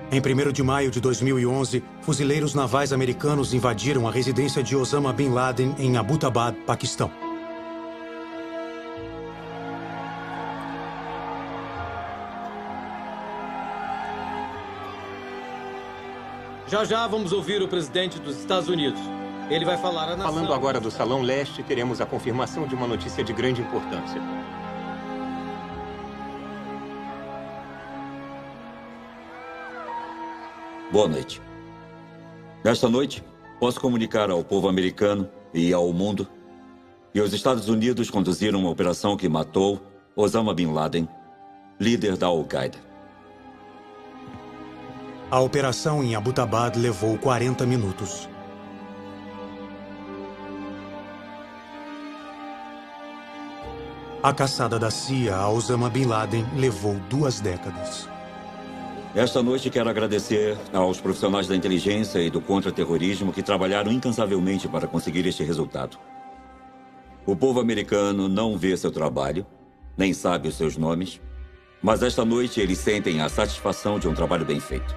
Em 1º de maio de 2011, fuzileiros navais americanos invadiram a residência de Osama Bin Laden em Abbottabad, Paquistão. Já vamos ouvir o presidente dos Estados Unidos. Ele vai falar à nação. Falando agora do Salão Leste, teremos a confirmação de uma notícia de grande importância. Boa noite. Nesta noite, posso comunicar ao povo americano e ao mundo que os Estados Unidos conduziram uma operação que matou Osama Bin Laden, líder da Al-Qaeda. A operação em Abbottabad levou 40 minutos. A caçada da CIA a Osama Bin Laden levou 2 décadas. Esta noite quero agradecer aos profissionais da inteligência e do contra-terrorismo que trabalharam incansavelmente para conseguir este resultado. O povo americano não vê seu trabalho, nem sabe os seus nomes, mas esta noite eles sentem a satisfação de um trabalho bem feito.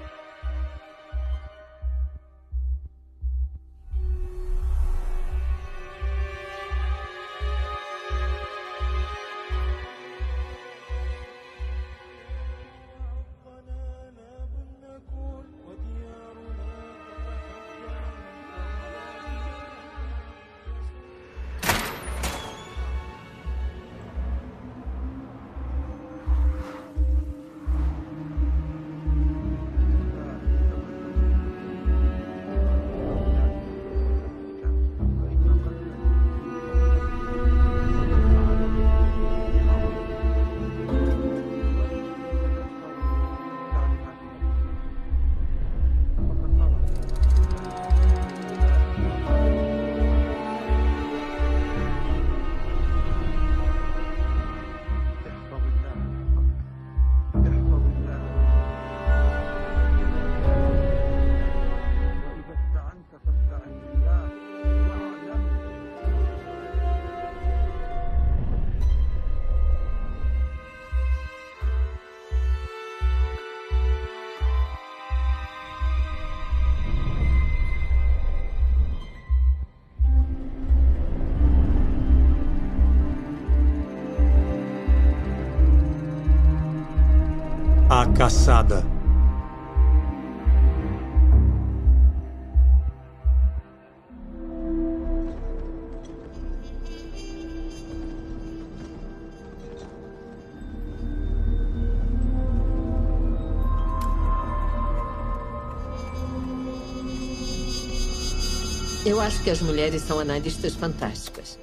A caçada. Eu acho que as mulheres são analistas fantásticas.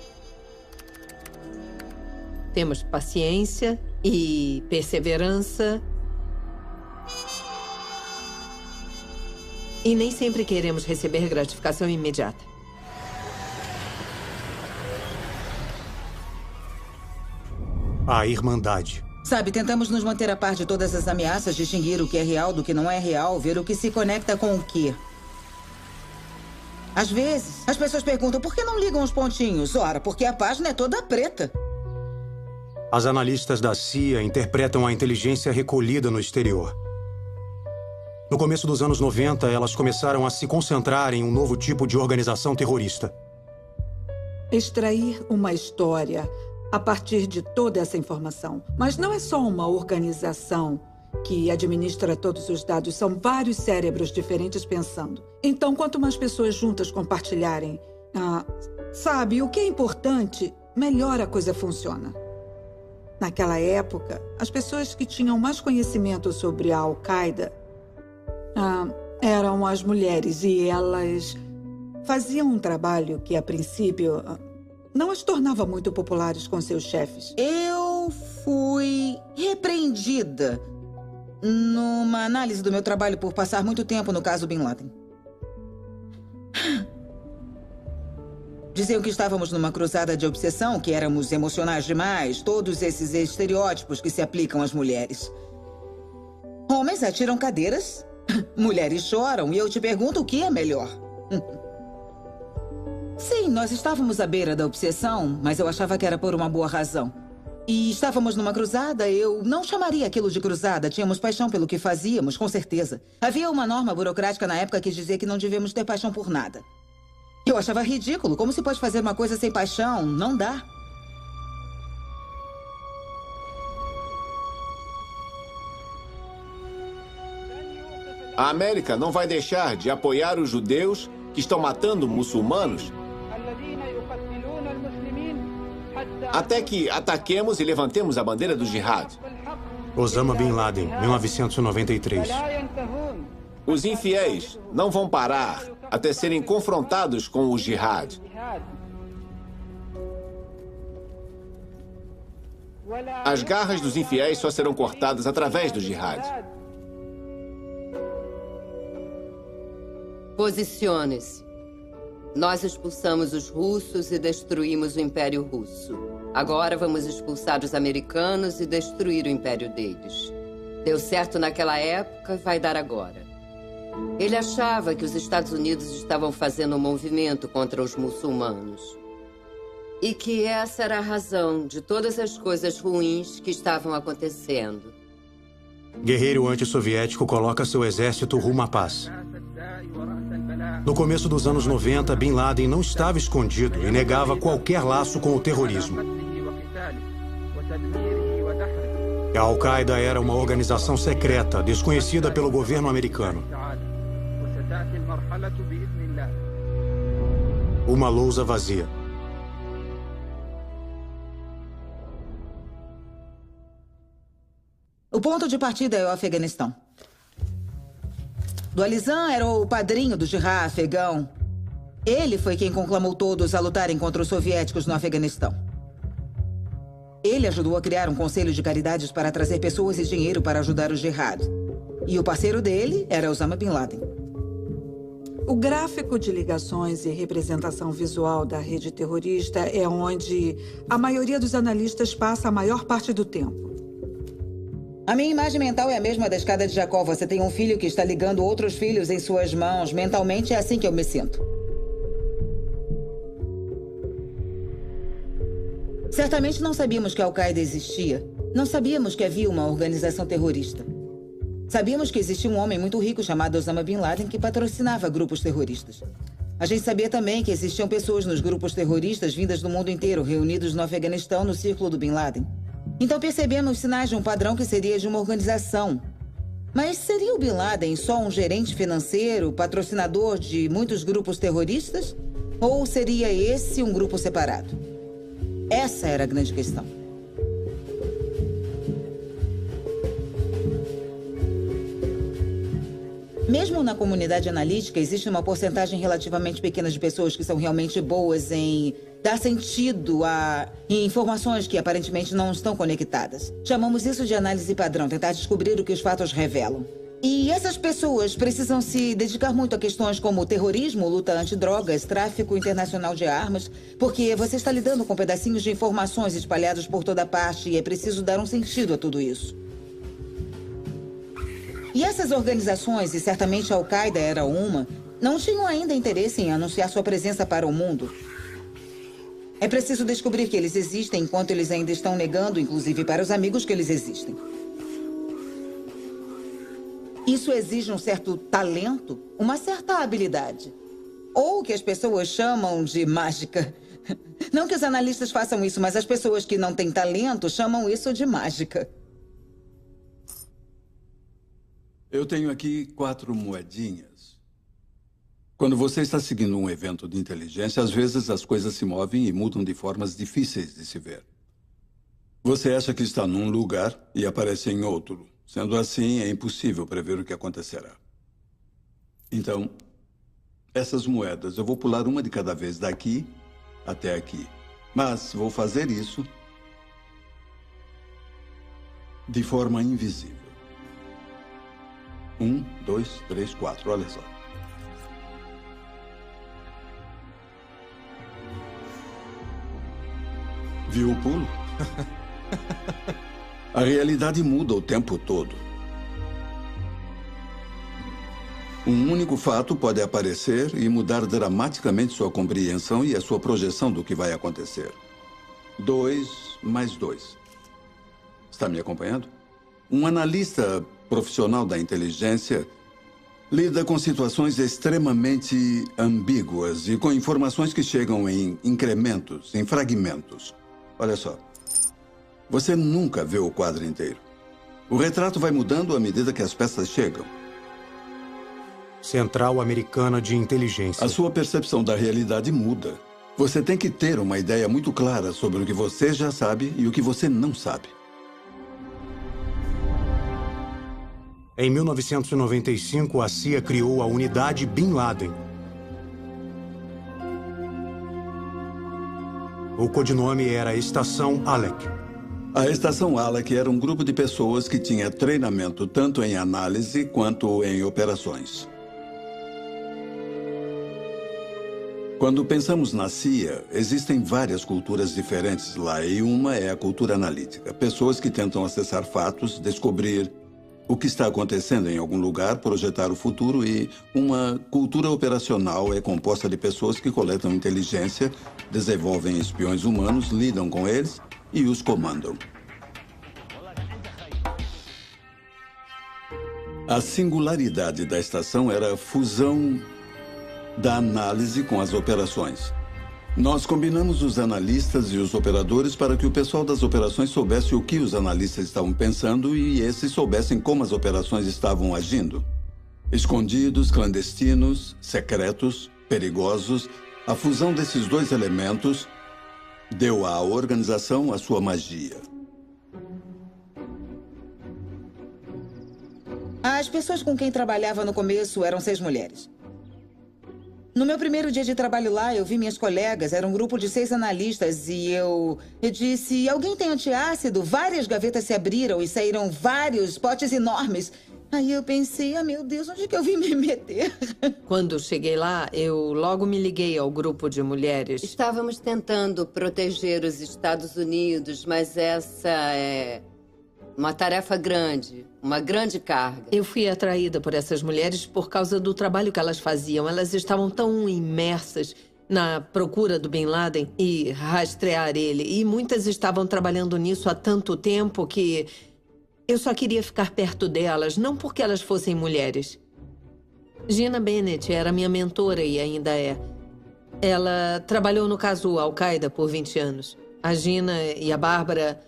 Temos paciência e perseverança. E nem sempre queremos receber gratificação imediata. A Irmandade. Sabe, tentamos nos manter a par de todas as ameaças, distinguir o que é real do que não é real, ver o que se conecta com o que. Às vezes, as pessoas perguntam por que não ligam os pontinhos? Ora, porque a página é toda preta. As analistas da CIA interpretam a inteligência recolhida no exterior. No começo dos anos 90, elas começaram a se concentrar em um novo tipo de organização terrorista. Extrair uma história a partir de toda essa informação. Mas não é só uma organização que administra todos os dados. São vários cérebros diferentes pensando. Então, quanto mais pessoas juntas compartilharem, sabe, o que é importante, melhor a coisa funciona. Naquela época, as pessoas que tinham mais conhecimento sobre a Al-Qaeda eram as mulheres, e elas faziam um trabalho que, a princípio, não as tornava muito populares com seus chefes. Eu fui repreendida numa análise do meu trabalho por passar muito tempo no caso Bin Laden. Diziam que estávamos numa cruzada de obsessão, que éramos emocionais demais, todos esses estereótipos que se aplicam às mulheres. Homens atiram cadeiras, mulheres choram, e eu te pergunto o que é melhor. Sim, nós estávamos à beira da obsessão, mas eu achava que era por uma boa razão. E estávamos numa cruzada. Eu não chamaria aquilo de cruzada. Tínhamos paixão pelo que fazíamos, com certeza. Havia uma norma burocrática na época que dizia que não devemos ter paixão por nada. Eu achava ridículo. Como se pode fazer uma coisa sem paixão? Não dá. A América não vai deixar de apoiar os judeus que estão matando muçulmanos até que ataquemos e levantemos a bandeira do jihad. Osama Bin Laden, 1993. Os infiéis não vão parar até serem confrontados com o jihad. As garras dos infiéis só serão cortadas através do jihad. Posicione-se. Nós expulsamos os russos e destruímos o Império Russo. Agora vamos expulsar os americanos e destruir o império deles. Deu certo naquela época e vai dar agora. Ele achava que os Estados Unidos estavam fazendo um movimento contra os muçulmanos. E que essa era a razão de todas as coisas ruins que estavam acontecendo. Guerreiro antissoviético coloca seu exército rumo à paz. No começo dos anos 90, Bin Laden não estava escondido e negava qualquer laço com o terrorismo. A Al-Qaeda era uma organização secreta, desconhecida pelo governo americano. Uma lousa vazia. O ponto de partida é o Afeganistão. Dualizan era o padrinho do jihad afegão. Ele foi quem conclamou todos a lutarem contra os soviéticos no Afeganistão. Ele ajudou a criar um conselho de caridades para trazer pessoas e dinheiro para ajudar o jihad. E o parceiro dele era Osama Bin Laden. O gráfico de ligações e representação visual da rede terrorista é onde a maioria dos analistas passa a maior parte do tempo. A minha imagem mental é a mesma da escada de Jacó. Você tem um filho que está ligando outros filhos em suas mãos. Mentalmente é assim que eu me sinto. Certamente não sabíamos que a Al-Qaeda existia. Não sabíamos que havia uma organização terrorista. Sabíamos que existia um homem muito rico chamado Osama Bin Laden que patrocinava grupos terroristas. A gente sabia também que existiam pessoas nos grupos terroristas vindas do mundo inteiro, reunidos no Afeganistão no círculo do Bin Laden. Então percebemos sinais de um padrão que seria de uma organização. Mas seria o Bin Laden só um gerente financeiro, patrocinador de muitos grupos terroristas? Ou seria esse um grupo separado? Essa era a grande questão. Mesmo na comunidade analítica, existe uma porcentagem relativamente pequena de pessoas que são realmente boas em dar sentido a informações que aparentemente não estão conectadas. Chamamos isso de análise padrão, tentar descobrir o que os fatos revelam. E essas pessoas precisam se dedicar muito a questões como terrorismo, luta antidrogas, tráfico internacional de armas, porque você está lidando com pedacinhos de informações espalhados por toda parte e é preciso dar um sentido a tudo isso. E essas organizações, e certamente a Al-Qaeda era uma, não tinham ainda interesse em anunciar sua presença para o mundo. É preciso descobrir que eles existem enquanto eles ainda estão negando, inclusive para os amigos, que eles existem. Isso exige um certo talento, uma certa habilidade. Ou o que as pessoas chamam de mágica. Não que os analistas façam isso, mas as pessoas que não têm talento chamam isso de mágica. Eu tenho aqui 4 moedinhas. Quando você está seguindo um evento de inteligência, às vezes as coisas se movem e mudam de formas difíceis de se ver. Você acha que está num lugar e aparece em outro. Sendo assim, é impossível prever o que acontecerá. Então, essas moedas, eu vou pular uma de cada vez daqui até aqui. Mas vou fazer isso de forma invisível. 1, 2, 3, 4. Olha só. Viu o pulo? A realidade muda o tempo todo. Um único fato pode aparecer e mudar dramaticamente sua compreensão e a sua projeção do que vai acontecer. 2 mais 2. Está me acompanhando? Um analista profissional da inteligência lida com situações extremamente ambíguas e com informações que chegam em incrementos, em fragmentos. Olha só. Você nunca vê o quadro inteiro. O retrato vai mudando à medida que as peças chegam. Central Americana de Inteligência. A sua percepção da realidade muda. Você tem que ter uma ideia muito clara sobre o que você já sabe e o que você não sabe. Em 1995, a CIA criou a Unidade Bin Laden. O codinome era Estação Alec. A Estação Alec era um grupo de pessoas que tinha treinamento tanto em análise quanto em operações. Quando pensamos na CIA, existem várias culturas diferentes lá e uma é a cultura analítica. Pessoas que tentam acessar fatos, descobrir o que está acontecendo em algum lugar, projetar o futuro, e uma cultura operacional é composta de pessoas que coletam inteligência, desenvolvem espiões humanos, lidam com eles e os comandam. A singularidade da estação era a fusão da análise com as operações. Nós combinamos os analistas e os operadores para que o pessoal das operações soubesse o que os analistas estavam pensando e esses soubessem como as operações estavam agindo. Escondidos, clandestinos, secretos, perigosos, a fusão desses dois elementos deu à organização a sua magia. As pessoas com quem trabalhava no começo eram 6 mulheres. No meu primeiro dia de trabalho lá, eu vi minhas colegas, era um grupo de 6 analistas, e eu disse, alguém tem antiácido? Várias gavetas se abriram e saíram vários potes enormes. Aí eu pensei, meu Deus, onde é que eu vim me meter? Quando cheguei lá, eu logo me liguei ao grupo de mulheres. Estávamos tentando proteger os Estados Unidos, mas essa é uma tarefa grande, uma grande carga. Eu fui atraída por essas mulheres por causa do trabalho que elas faziam. Elas estavam tão imersas na procura do Bin Laden e rastrear ele. E muitas estavam trabalhando nisso há tanto tempo que eu só queria ficar perto delas, não porque elas fossem mulheres. Gina Bennett era minha mentora e ainda é. Ela trabalhou no caso Al-Qaeda por 20 anos. A Gina e a Bárbara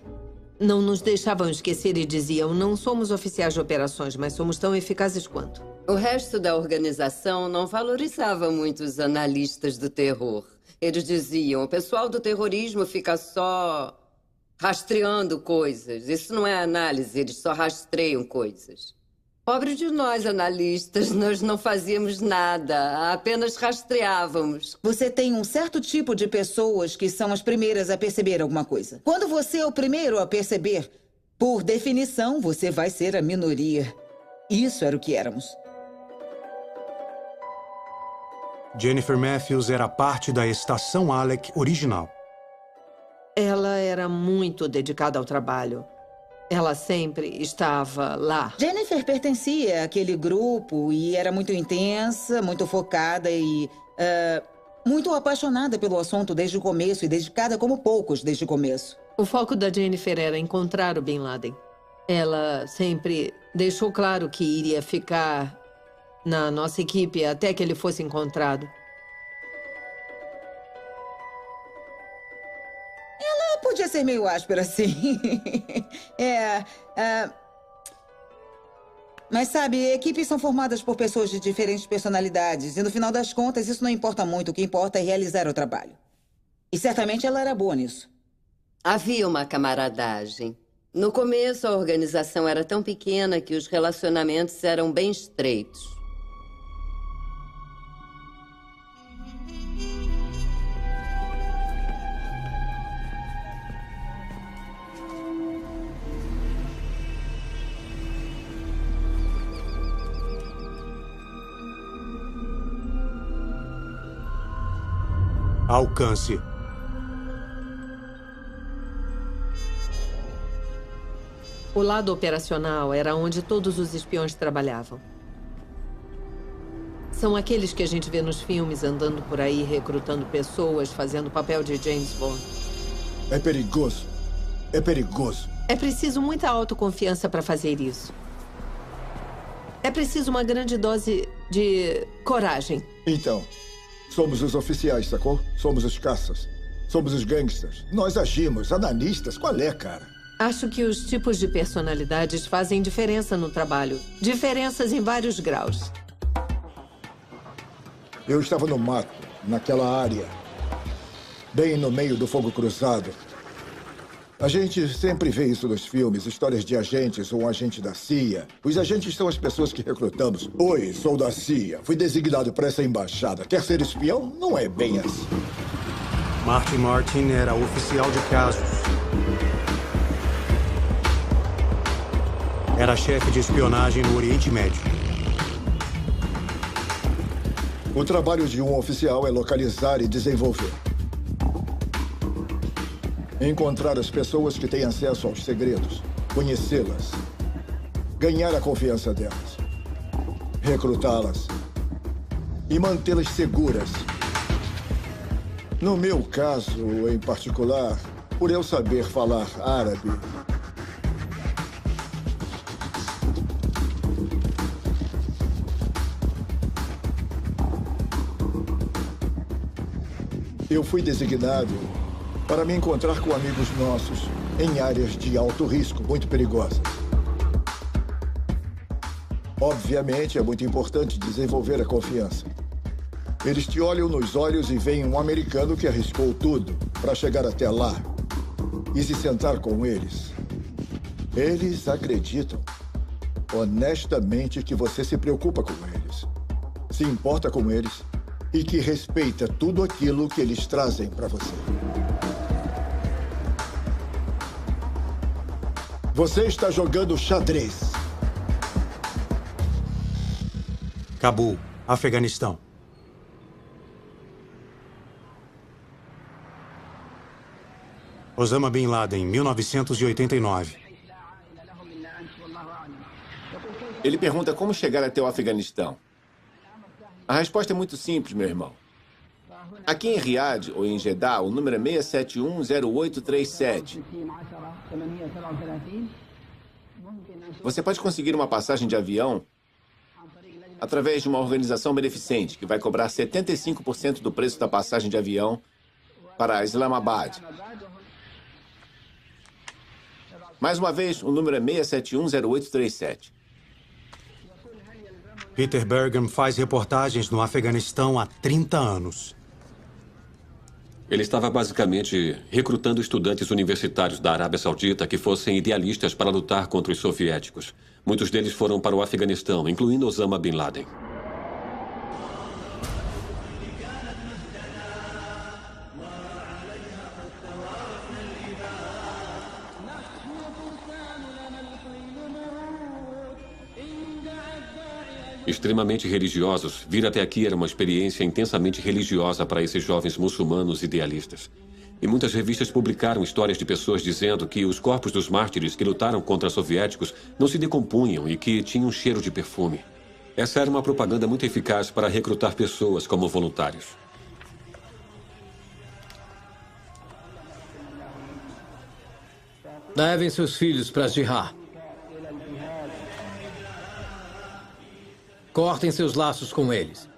não nos deixavam esquecer e diziam, não somos oficiais de operações, mas somos tão eficazes quanto. O resto da organização não valorizava muito os analistas do terror. Eles diziam, o pessoal do terrorismo fica só rastreando coisas. Isso não é análise, eles só rastreiam coisas. Pobre de nós, analistas, nós não fazíamos nada, apenas rastreávamos. Você tem um certo tipo de pessoas que são as primeiras a perceber alguma coisa. Quando você é o primeiro a perceber, por definição, você vai ser a minoria. Isso era o que éramos. Jennifer Matthews era parte da Estação Alec original. Ela era muito dedicada ao trabalho. Ela sempre estava lá. Jennifer pertencia àquele grupo e era muito intensa, muito focada e muito apaixonada pelo assunto desde o começo e dedicada como poucos desde o começo. O foco da Jennifer era encontrar o Bin Laden. Ela sempre deixou claro que iria ficar na nossa equipe até que ele fosse encontrado. Podia ser meio áspera, assim. Mas sabe, equipes são formadas por pessoas de diferentes personalidades. E no final das contas, isso não importa muito. O que importa é realizar o trabalho. E certamente ela era boa nisso. Havia uma camaradagem. No começo, a organização era tão pequena que os relacionamentos eram bem estreitos. Alcance. O lado operacional era onde todos os espiões trabalhavam. São aqueles que a gente vê nos filmes andando por aí, recrutando pessoas, fazendo papel de James Bond. É perigoso. É perigoso. É preciso muita autoconfiança para fazer isso. É preciso uma grande dose de coragem. Então, somos os oficiais, sacou? Somos os caças. Somos os gangsters. Nós agimos. Analistas, qual é, cara? Acho que os tipos de personalidades fazem diferença no trabalho. Diferenças em vários graus. Eu estava no mato, naquela área, bem no meio do fogo cruzado. A gente sempre vê isso nos filmes, histórias de agentes ou um agente da CIA. Os agentes são as pessoas que recrutamos. Oi, sou da CIA. Fui designado para essa embaixada. Quer ser espião? Não é bem assim. Martin era oficial de casos. Era chefe de espionagem no Oriente Médio. O trabalho de um oficial é localizar e desenvolver. Encontrar as pessoas que têm acesso aos segredos, conhecê-las, ganhar a confiança delas, recrutá-las e mantê-las seguras. No meu caso, em particular, por eu saber falar árabe, eu fui designado para me encontrar com amigos nossos em áreas de alto risco, muito perigosas. Obviamente, é muito importante desenvolver a confiança. Eles te olham nos olhos e veem um americano que arriscou tudo para chegar até lá e se sentar com eles. Eles acreditam, honestamente, que você se preocupa com eles, se importa com eles e que respeita tudo aquilo que eles trazem para você. Você está jogando xadrez. Cabul, Afeganistão. Osama Bin Laden, 1989. Ele pergunta como chegar até o Afeganistão. A resposta é muito simples, meu irmão. Aqui em Riad ou em Jeddah, o número é 6710837. Você pode conseguir uma passagem de avião através de uma organização beneficente que vai cobrar 75% do preço da passagem de avião para Islamabad. Mais uma vez, o número é 6710837. Peter Bergen faz reportagens no Afeganistão há 30 anos. Ele estava basicamente recrutando estudantes universitários da Arábia Saudita que fossem idealistas para lutar contra os soviéticos. Muitos deles foram para o Afeganistão, incluindo Osama Bin Laden. Extremamente religiosos, vir até aqui era uma experiência intensamente religiosa para esses jovens muçulmanos idealistas. E muitas revistas publicaram histórias de pessoas dizendo que os corpos dos mártires que lutaram contra soviéticos não se decompunham e que tinham cheiro de perfume. Essa era uma propaganda muito eficaz para recrutar pessoas como voluntários. Levem seus filhos para jihad. Cortem seus laços com eles.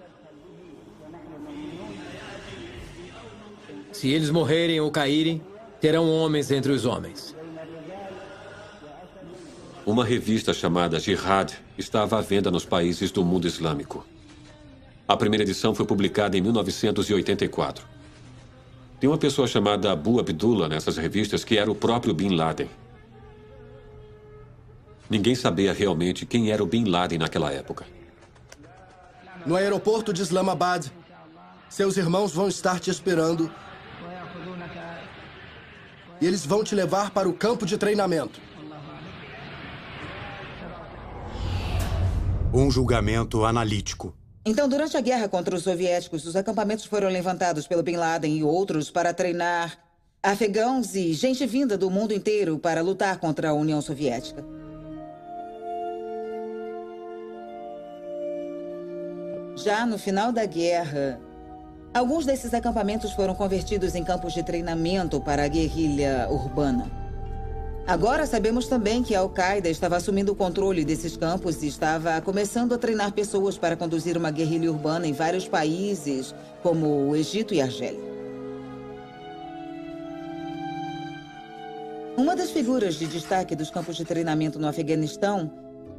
Se eles morrerem ou caírem, terão homens entre os homens. Uma revista chamada Jihad estava à venda nos países do mundo islâmico. A primeira edição foi publicada em 1984. Tem uma pessoa chamada Abu Abdullah nessas revistas que era o próprio Bin Laden. Ninguém sabia realmente quem era o Bin Laden naquela época. No aeroporto de Islamabad, seus irmãos vão estar te esperando e eles vão te levar para o campo de treinamento. Um julgamento analítico. Então, durante a guerra contra os soviéticos, os acampamentos foram levantados pelo Bin Laden e outros para treinar afegãos e gente vinda do mundo inteiro para lutar contra a União Soviética. Já no final da guerra, alguns desses acampamentos foram convertidos em campos de treinamento para a guerrilha urbana. Agora sabemos também que a Al-Qaeda estava assumindo o controle desses campos e estava começando a treinar pessoas para conduzir uma guerrilha urbana em vários países, como o Egito e a Argélia. Uma das figuras de destaque dos campos de treinamento no Afeganistão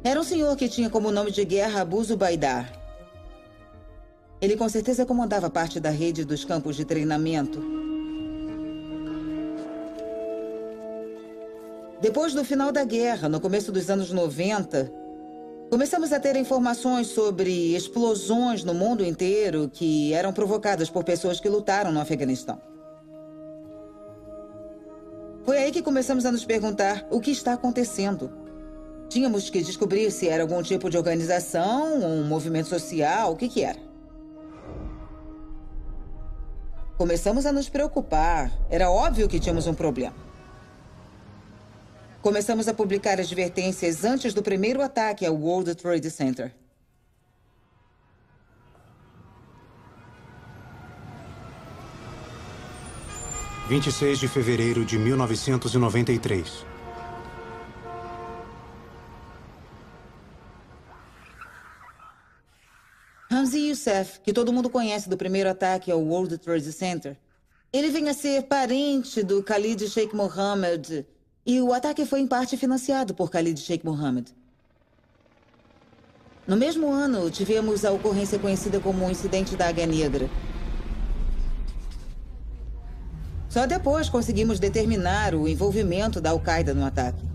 era um senhor que tinha como nome de guerra Abu Zubaydah. Ele com certeza comandava parte da rede dos campos de treinamento. Depois do final da guerra, no começo dos anos 90, começamos a ter informações sobre explosões no mundo inteiro que eram provocadas por pessoas que lutaram no Afeganistão. Foi aí que começamos a nos perguntar o que está acontecendo. Tínhamos que descobrir se era algum tipo de organização, um movimento social, o que era. Começamos a nos preocupar. Era óbvio que tínhamos um problema. Começamos a publicar advertências antes do primeiro ataque ao World Trade Center. – 26 de fevereiro de 1993. Ramzi Youssef, que todo mundo conhece do primeiro ataque ao World Trade Center, ele vem a ser parente do Khalid Sheikh Mohammed. E o ataque foi em parte financiado por Khalid Sheikh Mohammed. No mesmo ano, tivemos a ocorrência conhecida como o Incidente da Águia Negra. Só depois conseguimos determinar o envolvimento da Al-Qaeda no ataque.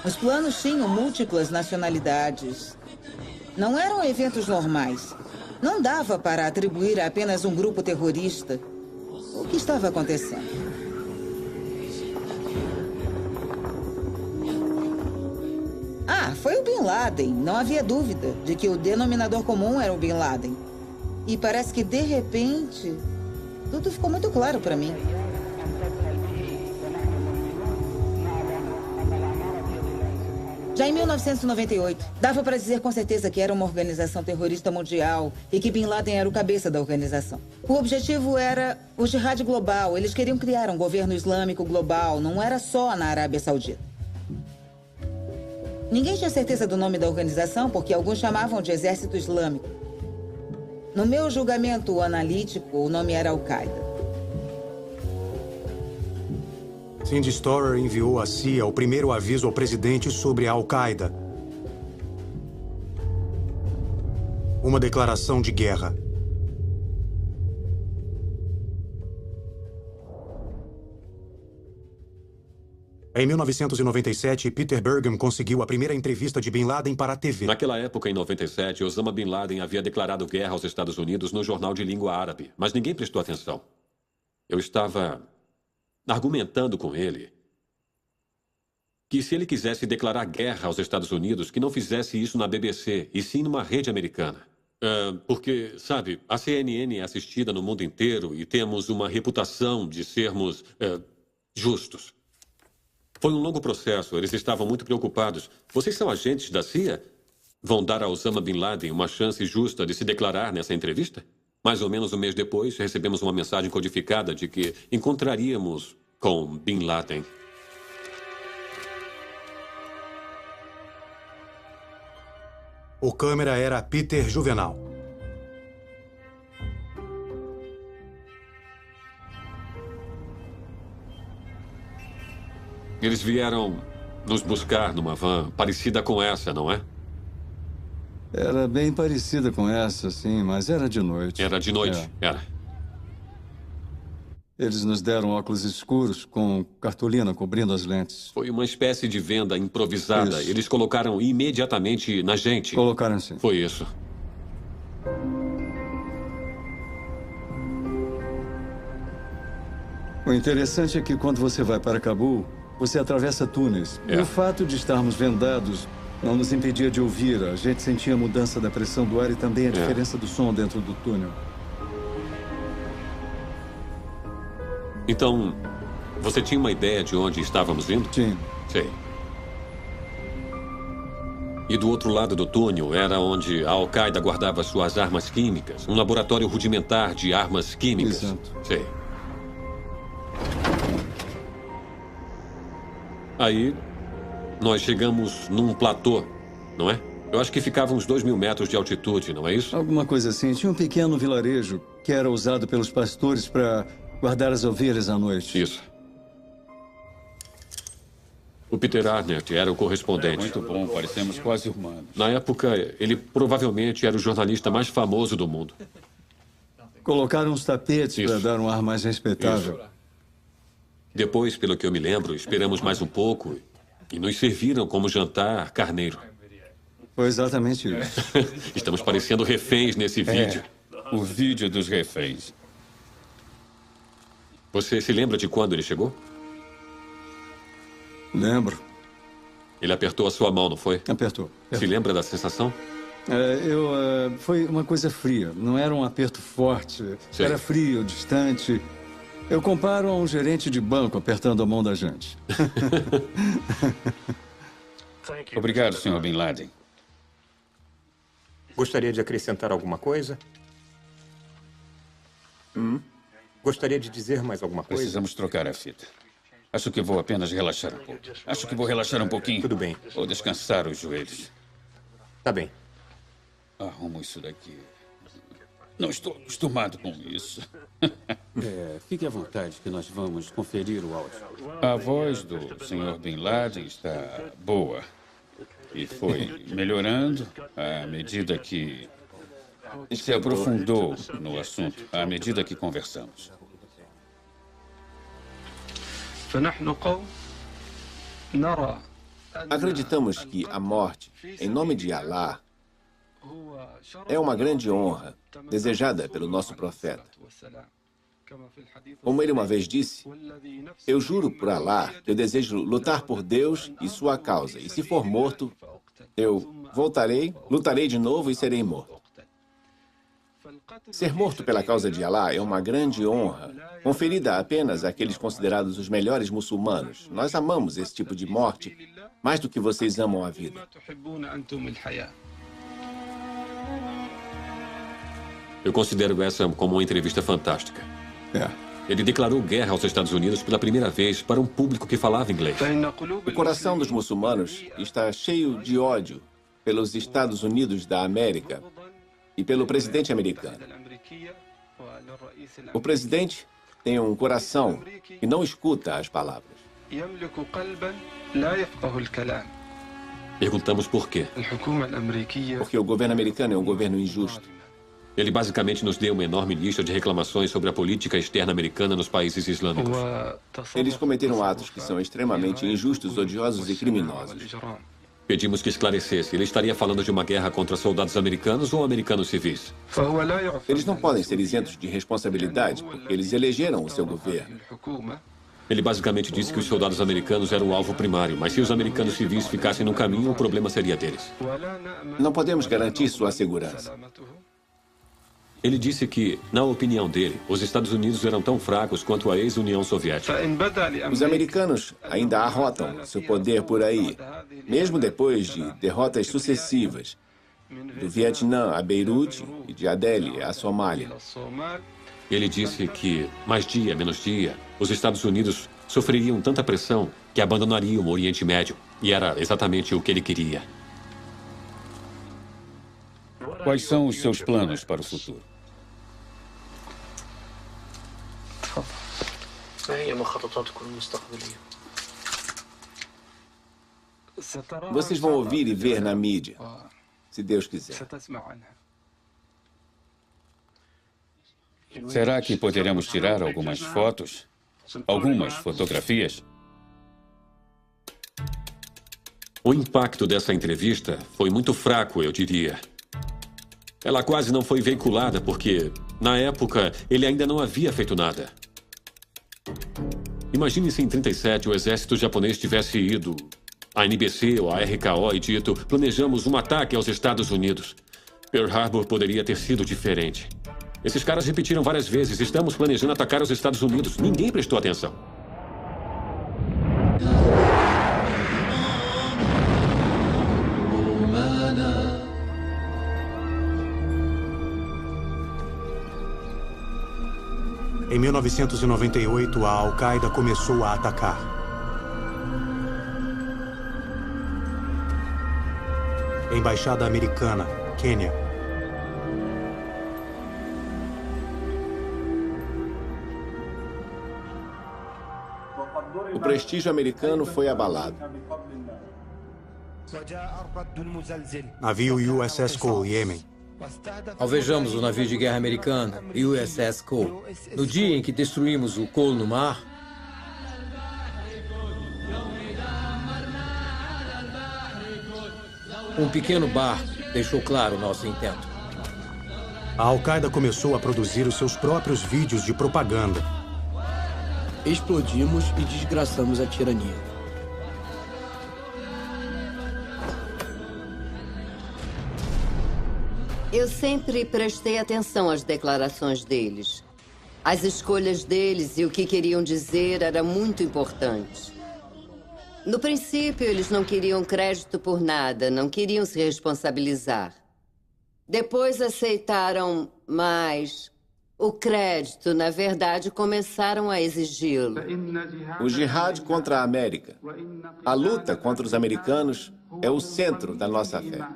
Os planos tinham múltiplas nacionalidades. Não eram eventos normais. Não dava para atribuir a apenas um grupo terrorista o que estava acontecendo. Foi o Bin Laden. Não havia dúvida de que o denominador comum era o Bin Laden. E parece que, de repente, tudo ficou muito claro para mim. Já em 1998, dava para dizer com certeza que era uma organização terrorista mundial e que Bin Laden era o cabeça da organização. O objetivo era o jihad global. Eles queriam criar um governo islâmico global, não era só na Arábia Saudita. Ninguém tinha certeza do nome da organização porque alguns chamavam de Exército Islâmico. No meu julgamento analítico, o nome era Al-Qaeda. Cindy Storer enviou à CIA o primeiro aviso ao presidente sobre a Al-Qaeda. Uma declaração de guerra. Em 1997, Peter Bergam conseguiu a primeira entrevista de Bin Laden para a TV. Naquela época, em 97, Osama Bin Laden havia declarado guerra aos Estados Unidos no jornal de língua árabe, mas ninguém prestou atenção. Eu estava argumentando com ele que se ele quisesse declarar guerra aos Estados Unidos, que não fizesse isso na BBC, e sim numa rede americana. Porque, sabe, a CNN é assistida no mundo inteiro e temos uma reputação de sermos justos. Foi um longo processo, eles estavam muito preocupados. Vocês são agentes da CIA? Vão dar a Osama Bin Laden uma chance justa de se declarar nessa entrevista? Mais ou menos um mês depois, recebemos uma mensagem codificada de que encontraríamos com Bin Laden. O câmera era Peter Juvenal. Eles vieram nos buscar numa van parecida com essa, não é? Era bem parecida com essa, sim, mas era de noite. Era de noite, era. Eles nos deram óculos escuros com cartolina cobrindo as lentes. Foi uma espécie de venda improvisada. Isso. Eles colocaram imediatamente na gente. Colocaram, sim. Foi isso. O interessante é que quando você vai para Cabul, você atravessa túneis. E o fato de estarmos vendados não nos impedia de ouvir. A gente sentia a mudança da pressão do ar e também a diferença do som dentro do túnel. Então, você tinha uma ideia de onde estávamos indo? Tinha. Sei. E do outro lado do túnel era onde a Al-Qaeda guardava suas armas químicas. Um laboratório rudimentar de armas químicas. Exato. Sei. Aí, nós chegamos num platô, não é? Eu acho que ficava uns 2.000 metros de altitude, não é isso? Alguma coisa assim. Tinha um pequeno vilarejo que era usado pelos pastores para guardar as ovelhas à noite. Isso. O Peter Arnett era o correspondente. Muito bom, parecemos quase humanos. Na época, ele provavelmente era o jornalista mais famoso do mundo. Colocaram uns tapetes para dar um ar mais respeitável. Isso. Depois, pelo que eu me lembro, esperamos mais um pouco e nos serviram como jantar carneiro. Foi exatamente isso. Estamos parecendo reféns nesse vídeo. O vídeo dos reféns. Você se lembra de quando ele chegou? Lembro. Ele apertou a sua mão, não foi? Apertou. Se lembra da sensação? Foi uma coisa fria. Não era um aperto forte. Sei. Era frio, distante. Eu comparo a um gerente de banco apertando a mão da gente. Obrigado, Sr. Bin Laden. Gostaria de acrescentar alguma coisa? Gostaria de dizer mais alguma coisa? Precisamos trocar a fita. Acho que vou apenas relaxar um pouco. Acho que vou relaxar um pouquinho. Tudo bem. Vou descansar os joelhos. Tá bem. Arrumo isso daqui. Não estou acostumado com isso. Fique à vontade que nós vamos conferir o áudio. A voz do Sr. Bin Laden está boa. E foi melhorando à medida que se aprofundou no assunto, à medida que conversamos. Acreditamos que a morte, em nome de Alá, é uma grande honra desejada pelo nosso profeta. Como ele uma vez disse, eu juro por Alá que eu desejo lutar por Deus e sua causa. E se for morto, eu voltarei, lutarei de novo e serei morto. Ser morto pela causa de Alá é uma grande honra, conferida apenas àqueles considerados os melhores muçulmanos. Nós amamos esse tipo de morte mais do que vocês amam a vida. Eu considero essa como uma entrevista fantástica. Ele declarou guerra aos Estados Unidos pela primeira vez para um público que falava inglês. O coração dos muçulmanos está cheio de ódio pelos Estados Unidos da América e pelo presidente americano. O presidente tem um coração que não escuta as palavras. Perguntamos por quê. Porque o governo americano é um governo injusto. Ele basicamente nos deu uma enorme lista de reclamações sobre a política externa americana nos países islâmicos. Eles cometeram atos que são extremamente injustos, odiosos e criminosos. Pedimos que esclarecesse. Ele estaria falando de uma guerra contra soldados americanos ou americanos civis? Eles não podem ser isentos de responsabilidade, porque eles elegeram o seu governo. Ele basicamente disse que os soldados americanos eram o alvo primário, mas se os americanos civis ficassem no caminho, o problema seria deles. Não podemos garantir sua segurança. Ele disse que, na opinião dele, os Estados Unidos eram tão fracos quanto a ex-União Soviética. Os americanos ainda arrotam seu poder por aí, mesmo depois de derrotas sucessivas, do Vietnã a Beirute e de Adele à Somália. Ele disse que, mais dia menos dia, os Estados Unidos sofreriam tanta pressão que abandonariam o Oriente Médio. E era exatamente o que ele queria. Quais são os seus planos para o futuro? Vocês vão ouvir e ver na mídia, se Deus quiser. Será que poderemos tirar algumas fotos? Algumas fotografias? O impacto dessa entrevista foi muito fraco, eu diria. Ela quase não foi veiculada porque, na época, ele ainda não havia feito nada. Imagine se em 1937 o exército japonês tivesse ido à NBC ou à RKO e dito: planejamos um ataque aos Estados Unidos. Pearl Harbor poderia ter sido diferente. Esses caras repetiram várias vezes: estamos planejando atacar os Estados Unidos. Ninguém prestou atenção. Em 1998, a Al-Qaeda começou a atacar. Embaixada Americana, Quênia. O prestígio americano foi abalado. Navio USS Cole, Iêmen. Alvejamos o navio de guerra americano, USS Cole. No dia em que destruímos o Cole no mar, um pequeno barco deixou claro o nosso intento. A Al-Qaeda começou a produzir os seus próprios vídeos de propaganda. Explodimos e desgraçamos a tirania. Eu sempre prestei atenção às declarações deles. As escolhas deles e o que queriam dizer era muito importante. No princípio, eles não queriam crédito por nada, não queriam se responsabilizar. Depois aceitaram mais. O crédito, na verdade, começaram a exigi-lo. O jihad contra a América, a luta contra os americanos, é o centro da nossa fé.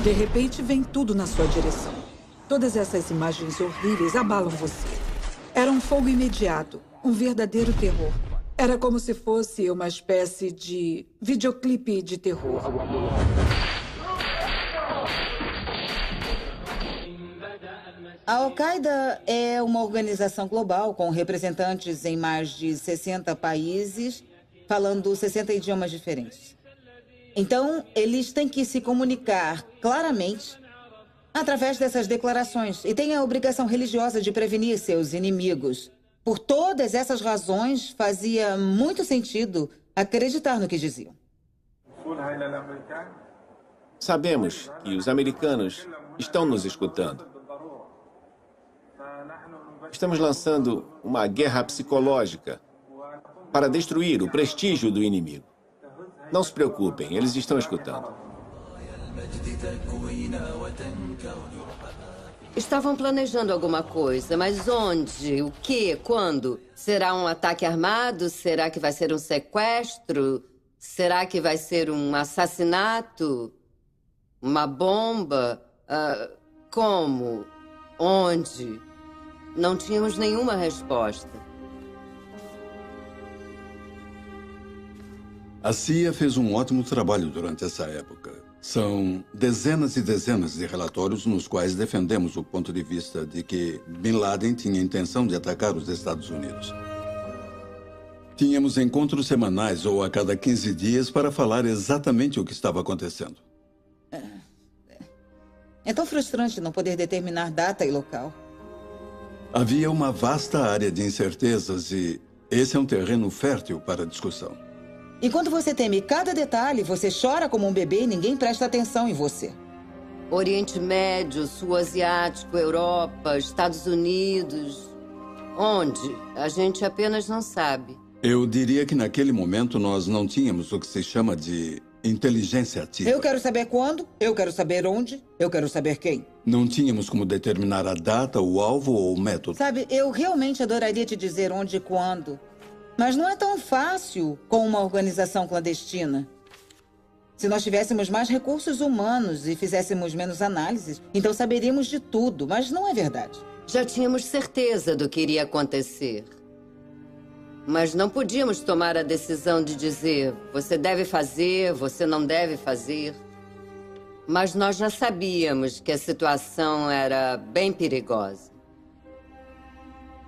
De repente, vem tudo na sua direção. Todas essas imagens horríveis abalam você. Era um fogo imediato, um verdadeiro terror. Era como se fosse uma espécie de videoclipe de terror. A Al-Qaeda é uma organização global com representantes em mais de 60 países, falando 60 idiomas diferentes. Então, eles têm que se comunicar claramente através dessas declarações e têm a obrigação religiosa de prevenir seus inimigos. Por todas essas razões, fazia muito sentido acreditar no que diziam. Sabemos que os americanos estão nos escutando. Estamos lançando uma guerra psicológica para destruir o prestígio do inimigo. Não se preocupem, eles estão escutando. Estavam planejando alguma coisa, mas onde? O quê? Quando? Será um ataque armado? Será que vai ser um sequestro? Será que vai ser um assassinato? Uma bomba? Como? Onde? Não tínhamos nenhuma resposta. A CIA fez um ótimo trabalho durante essa época. São dezenas e dezenas de relatórios nos quais defendemos o ponto de vista de que Bin Laden tinha intenção de atacar os Estados Unidos. Tínhamos encontros semanais ou a cada 15 dias para falar exatamente o que estava acontecendo. É tão frustrante não poder determinar data e local. Havia uma vasta área de incertezas e esse é um terreno fértil para discussão. E quando você teme cada detalhe, você chora como um bebê e ninguém presta atenção em você. Oriente Médio, Sul Asiático, Europa, Estados Unidos. Onde? A gente apenas não sabe. Eu diria que naquele momento nós não tínhamos o que se chama de inteligência ativa. Eu quero saber quando, eu quero saber onde, eu quero saber quem. Não tínhamos como determinar a data, o alvo ou o método. Sabe, eu realmente adoraria te dizer onde e quando. Mas não é tão fácil com uma organização clandestina. Se nós tivéssemos mais recursos humanos e fizéssemos menos análises, então saberíamos de tudo, mas não é verdade. Já tínhamos certeza do que iria acontecer. Mas não podíamos tomar a decisão de dizer, você deve fazer, você não deve fazer. Mas nós já sabíamos que a situação era bem perigosa.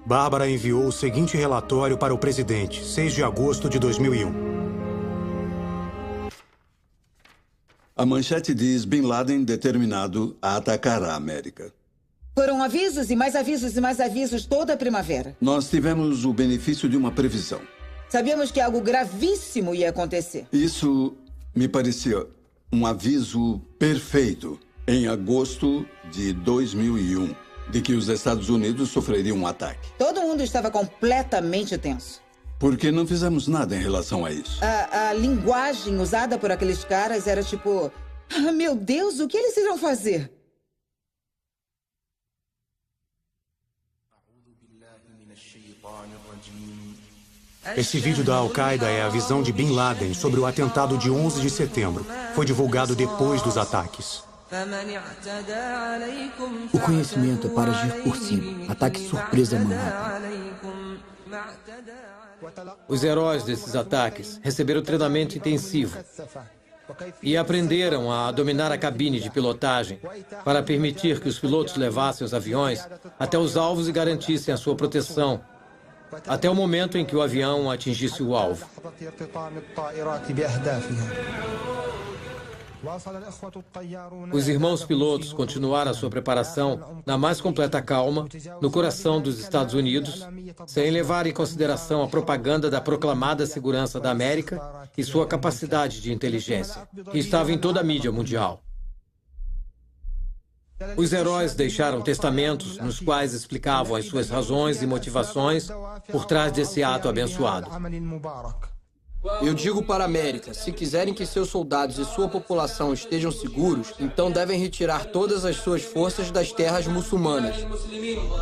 Bárbara enviou o seguinte relatório para o presidente, 6 de agosto de 2001. A manchete diz Bin Laden determinado a atacar a América. Foram avisos e mais avisos e mais avisos toda a primavera. Nós tivemos o benefício de uma previsão. Sabíamos que algo gravíssimo ia acontecer. Isso me parecia um aviso perfeito em agosto de 2001. De que os Estados Unidos sofreriam um ataque. Todo mundo estava completamente tenso. Porque não fizemos nada em relação a isso. A linguagem usada por aqueles caras era tipo... Ah, meu Deus, o que eles irão fazer? Esse vídeo da Al-Qaeda é a visão de Bin Laden sobre o atentado de 11 de setembro. Foi divulgado depois dos ataques. O conhecimento é para agir por cima. Ataque surpresa a Manhattan. Os heróis desses ataques receberam treinamento intensivo e aprenderam a dominar a cabine de pilotagem para permitir que os pilotos levassem os aviões até os alvos e garantissem a sua proteção até o momento em que o avião atingisse o alvo. Os irmãos pilotos continuaram a sua preparação na mais completa calma, no coração dos Estados Unidos, sem levar em consideração a propaganda da proclamada segurança da América e sua capacidade de inteligência, que estava em toda a mídia mundial. Os heróis deixaram testamentos nos quais explicavam as suas razões e motivações por trás desse ato abençoado. Eu digo para a América, se quiserem que seus soldados e sua população estejam seguros, então devem retirar todas as suas forças das terras muçulmanas.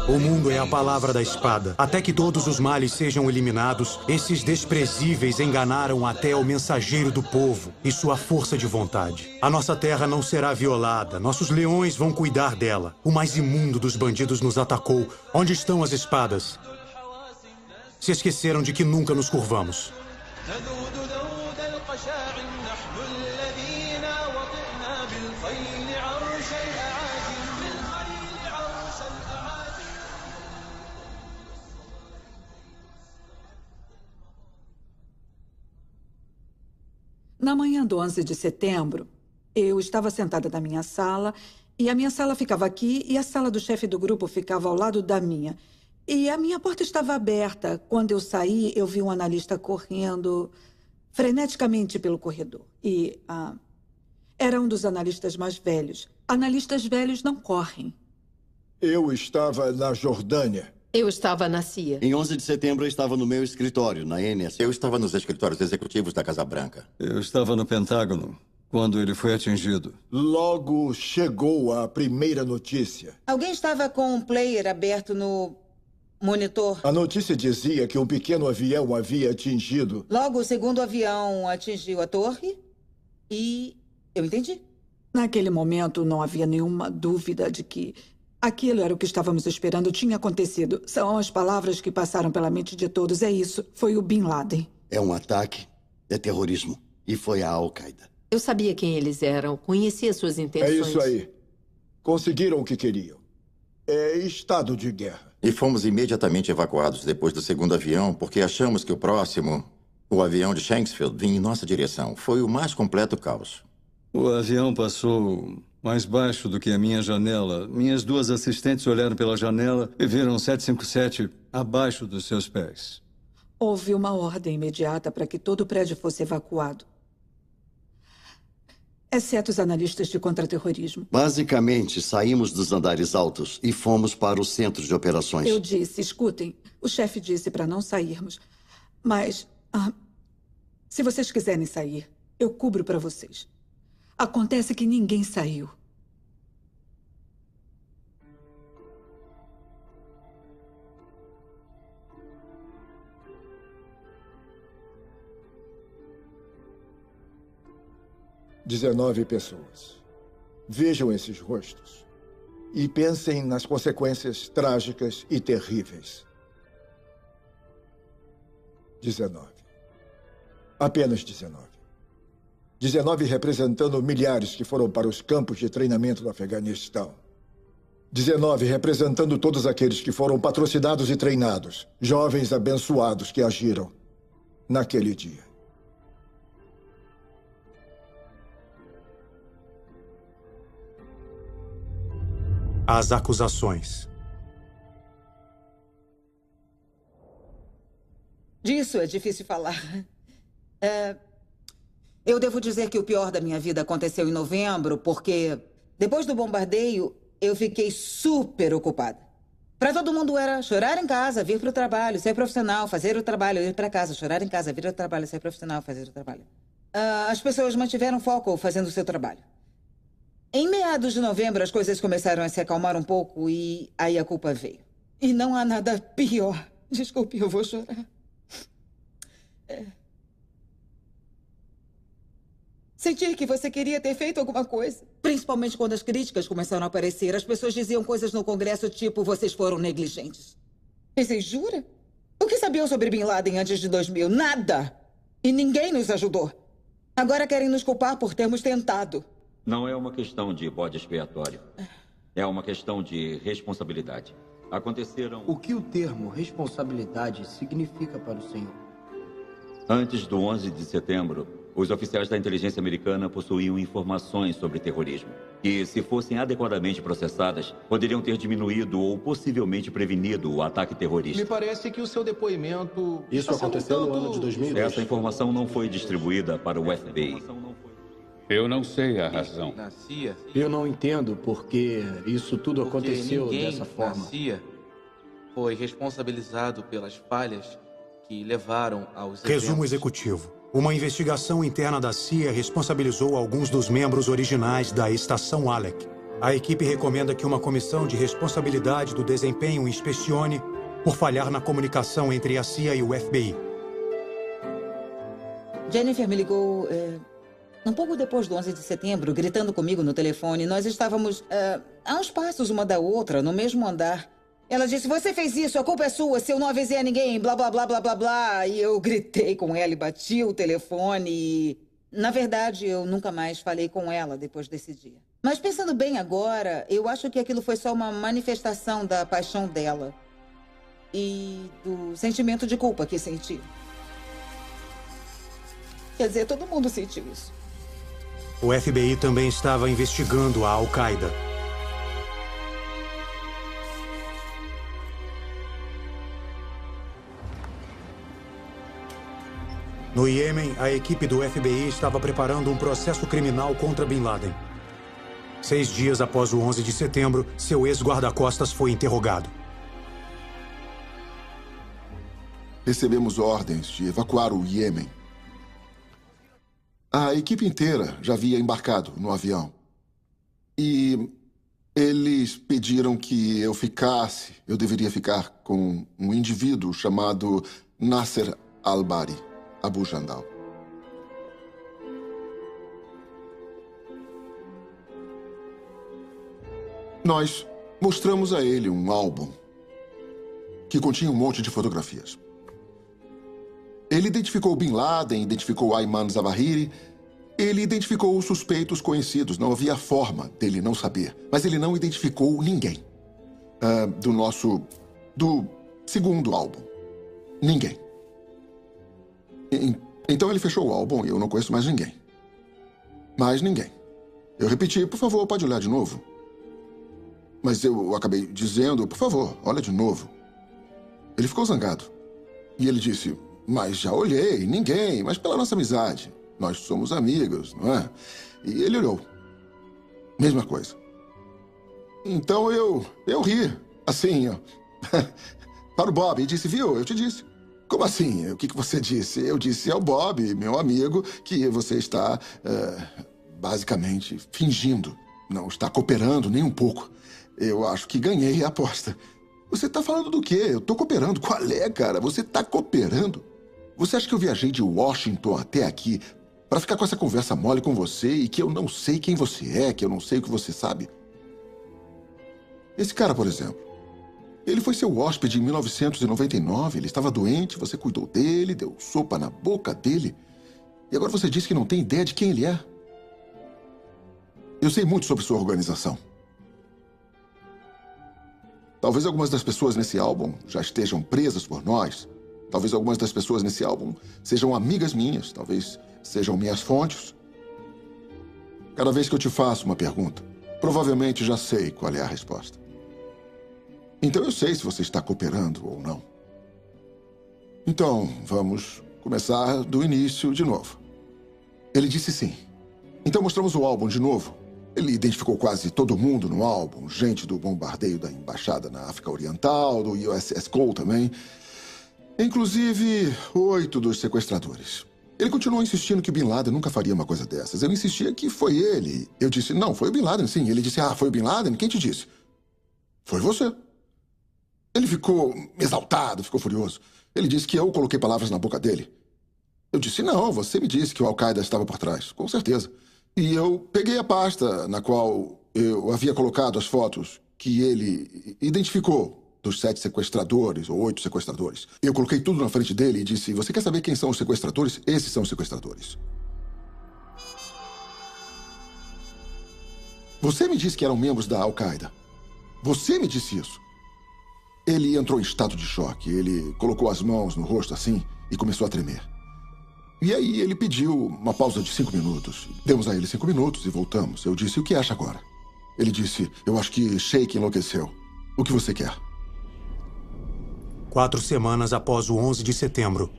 O mundo é a palavra da espada. Até que todos os males sejam eliminados, esses desprezíveis enganaram até o mensageiro do povo e sua força de vontade. A nossa terra não será violada, nossos leões vão cuidar dela. O mais imundo dos bandidos nos atacou. Onde estão as espadas? Se esqueceram de que nunca nos curvamos. Na manhã do 11 de setembro, eu estava sentada na minha sala, e a minha sala ficava aqui, e a sala do chefe do grupo ficava ao lado da minha. E a minha porta estava aberta. Quando eu saí, eu vi um analista correndo freneticamente pelo corredor. E era um dos analistas mais velhos. Analistas velhos não correm. Eu estava na Jordânia. Eu estava na CIA. Em 11 de setembro, eu estava no meu escritório, na NSA. Eu estava nos escritórios executivos da Casa Branca. Eu estava no Pentágono quando ele foi atingido. Logo chegou a primeira notícia. Alguém estava com um player aberto no monitor. A notícia dizia que um pequeno avião havia atingido. Logo, o segundo avião atingiu a torre e eu entendi. Naquele momento, não havia nenhuma dúvida de que aquilo era o que estávamos esperando, tinha acontecido. São as palavras que passaram pela mente de todos. É isso. Foi o Bin Laden. É um ataque, é terrorismo. E foi a Al-Qaeda. Eu sabia quem eles eram, conhecia suas intenções. É isso aí. Conseguiram o que queriam. É estado de guerra. E fomos imediatamente evacuados depois do segundo avião, porque achamos que o próximo, o avião de Shanksville, vinha em nossa direção. Foi o mais completo caos. O avião passou mais baixo do que a minha janela. Minhas duas assistentes olharam pela janela e viram 757 abaixo dos seus pés. Houve uma ordem imediata para que todo o prédio fosse evacuado. Exceto os analistas de contra-terrorismo. Basicamente, saímos dos andares altos e fomos para o centro de operações. Eu disse, escutem, o chefe disse para não sairmos. Mas, se vocês quiserem sair, eu cubro para vocês. Acontece que ninguém saiu. "19 pessoas. Vejam esses rostos e pensem nas consequências trágicas e terríveis. 19. Apenas 19. 19 representando milhares que foram para os campos de treinamento do Afeganistão. 19 representando todos aqueles que foram patrocinados e treinados, jovens abençoados que agiram naquele dia. As acusações. Disso é difícil falar. Eu devo dizer que o pior da minha vida aconteceu em novembro, porque depois do bombardeio, eu fiquei super ocupada. Para todo mundo era chorar em casa, vir para o trabalho, ser profissional, fazer o trabalho, ir para casa, chorar em casa, vir ao trabalho, ser profissional, fazer o trabalho. As pessoas mantiveram foco fazendo o seu trabalho. Em meados de novembro, as coisas começaram a se acalmar um pouco e aí a culpa veio. E não há nada pior. Desculpe, eu vou chorar. Sentir que você queria ter feito alguma coisa. Principalmente quando as críticas começaram a aparecer. As pessoas diziam coisas no Congresso tipo, vocês foram negligentes. Pensei, jura? O que sabiam sobre Bin Laden antes de 2000? Nada! E ninguém nos ajudou. Agora querem nos culpar por termos tentado. Não é uma questão de bode expiatório. É uma questão de responsabilidade. Aconteceram... O que o termo responsabilidade significa para o senhor? Antes do 11 de setembro, os oficiais da inteligência americana possuíam informações sobre terrorismo. Que, se fossem adequadamente processadas, poderiam ter diminuído ou possivelmente prevenido o ataque terrorista. Me parece que o seu depoimento... Isso aconteceu no ano de 2002. Essa informação não foi distribuída para o FBI. Eu não sei a razão. Eu não entendo porque isso tudo aconteceu dessa forma. Na CIA foi responsabilizado pelas falhas que levaram aos Resumo executivo. Uma investigação interna da CIA responsabilizou alguns dos membros originais da Estação Alec. A equipe recomenda que uma comissão de responsabilidade do desempenho inspecione por falhar na comunicação entre a CIA e o FBI. Jennifer me ligou um pouco depois do 11 de setembro, gritando comigo no telefone. Nós estávamos a uns passos uma da outra, no mesmo andar. Ela disse, você fez isso, a culpa é sua, se eu não avisei a ninguém, blá, blá, blá, blá, blá, blá. E eu gritei com ela e bati o telefone e... Na verdade, eu nunca mais falei com ela depois desse dia. Mas pensando bem agora, eu acho que aquilo foi só uma manifestação da paixão dela. E do sentimento de culpa que senti. Quer dizer, todo mundo sentiu isso. O FBI também estava investigando a Al-Qaeda. No Iêmen, a equipe do FBI estava preparando um processo criminal contra Bin Laden. 6 dias após o 11 de setembro, seu ex-guarda-costas foi interrogado. Recebemos ordens de evacuar o Iêmen. A equipe inteira já havia embarcado no avião. E eles pediram que eu deveria ficar com um indivíduo chamado Nasser al-Bari. Abu Jandal. Nós mostramos a ele um álbum que continha um monte de fotografias. Ele identificou Bin Laden, identificou Ayman Zawahiri, ele identificou os suspeitos conhecidos. Não havia forma dele não saber. Mas ele não identificou ninguém do segundo álbum. Ninguém. Então ele fechou o álbum e eu não conheço mais ninguém. Mais ninguém. Eu repeti, por favor, pode olhar de novo. Mas eu acabei dizendo, por favor, olha de novo. Ele ficou zangado. E ele disse, mas já olhei, ninguém, mas pela nossa amizade. Nós somos amigos, não é? E ele olhou. Mesma coisa. Então eu ri, assim, ó, para o Bob e disse, viu, eu te disse. Como assim? O que você disse? Eu disse ao Bob, meu amigo, que você está, basicamente, fingindo. Não está cooperando nem um pouco. Eu acho que ganhei a aposta. Você está falando do quê? Eu estou cooperando. Qual é, cara? Você está cooperando? Você acha que eu viajei de Washington até aqui para ficar com essa conversa mole com você e que eu não sei quem você é, que eu não sei o que você sabe? Esse cara, por exemplo. Ele foi seu hóspede em 1999, ele estava doente, você cuidou dele, deu sopa na boca dele. E agora você diz que não tem ideia de quem ele é. Eu sei muito sobre sua organização. Talvez algumas das pessoas nesse álbum já estejam presas por nós. Talvez algumas das pessoas nesse álbum sejam amigas minhas, talvez sejam minhas fontes. Cada vez que eu te faço uma pergunta, provavelmente já sei qual é a resposta. Então eu sei se você está cooperando ou não. Então, vamos começar do início de novo. Ele disse sim. Então mostramos o álbum de novo. Ele identificou quase todo mundo no álbum. Gente do bombardeio da embaixada na África Oriental, do USS Cole também. Inclusive 8 dos sequestradores. Ele continuou insistindo que o Bin Laden nunca faria uma coisa dessas. Eu insistia que foi ele. Eu disse, não, foi o Bin Laden, sim. Ele disse, foi o Bin Laden? Quem te disse? Foi você. Ele ficou exaltado, ficou furioso. Ele disse que eu coloquei palavras na boca dele. Eu disse, não, você me disse que o Al-Qaeda estava por trás. Com certeza. E eu peguei a pasta na qual eu havia colocado as fotos que ele identificou dos 7 sequestradores ou 8 sequestradores. Eu coloquei tudo na frente dele e disse, você quer saber quem são os sequestradores? Esses são os sequestradores. Você me disse que eram membros da Al-Qaeda. Você me disse isso. Ele entrou em estado de choque. Ele colocou as mãos no rosto assim e começou a tremer. E aí ele pediu uma pausa de 5 minutos. Demos a ele 5 minutos e voltamos. Eu disse, o que acha agora? Ele disse, eu acho que Sheikh enlouqueceu. O que você quer? 4 semanas após o 11 de setembro.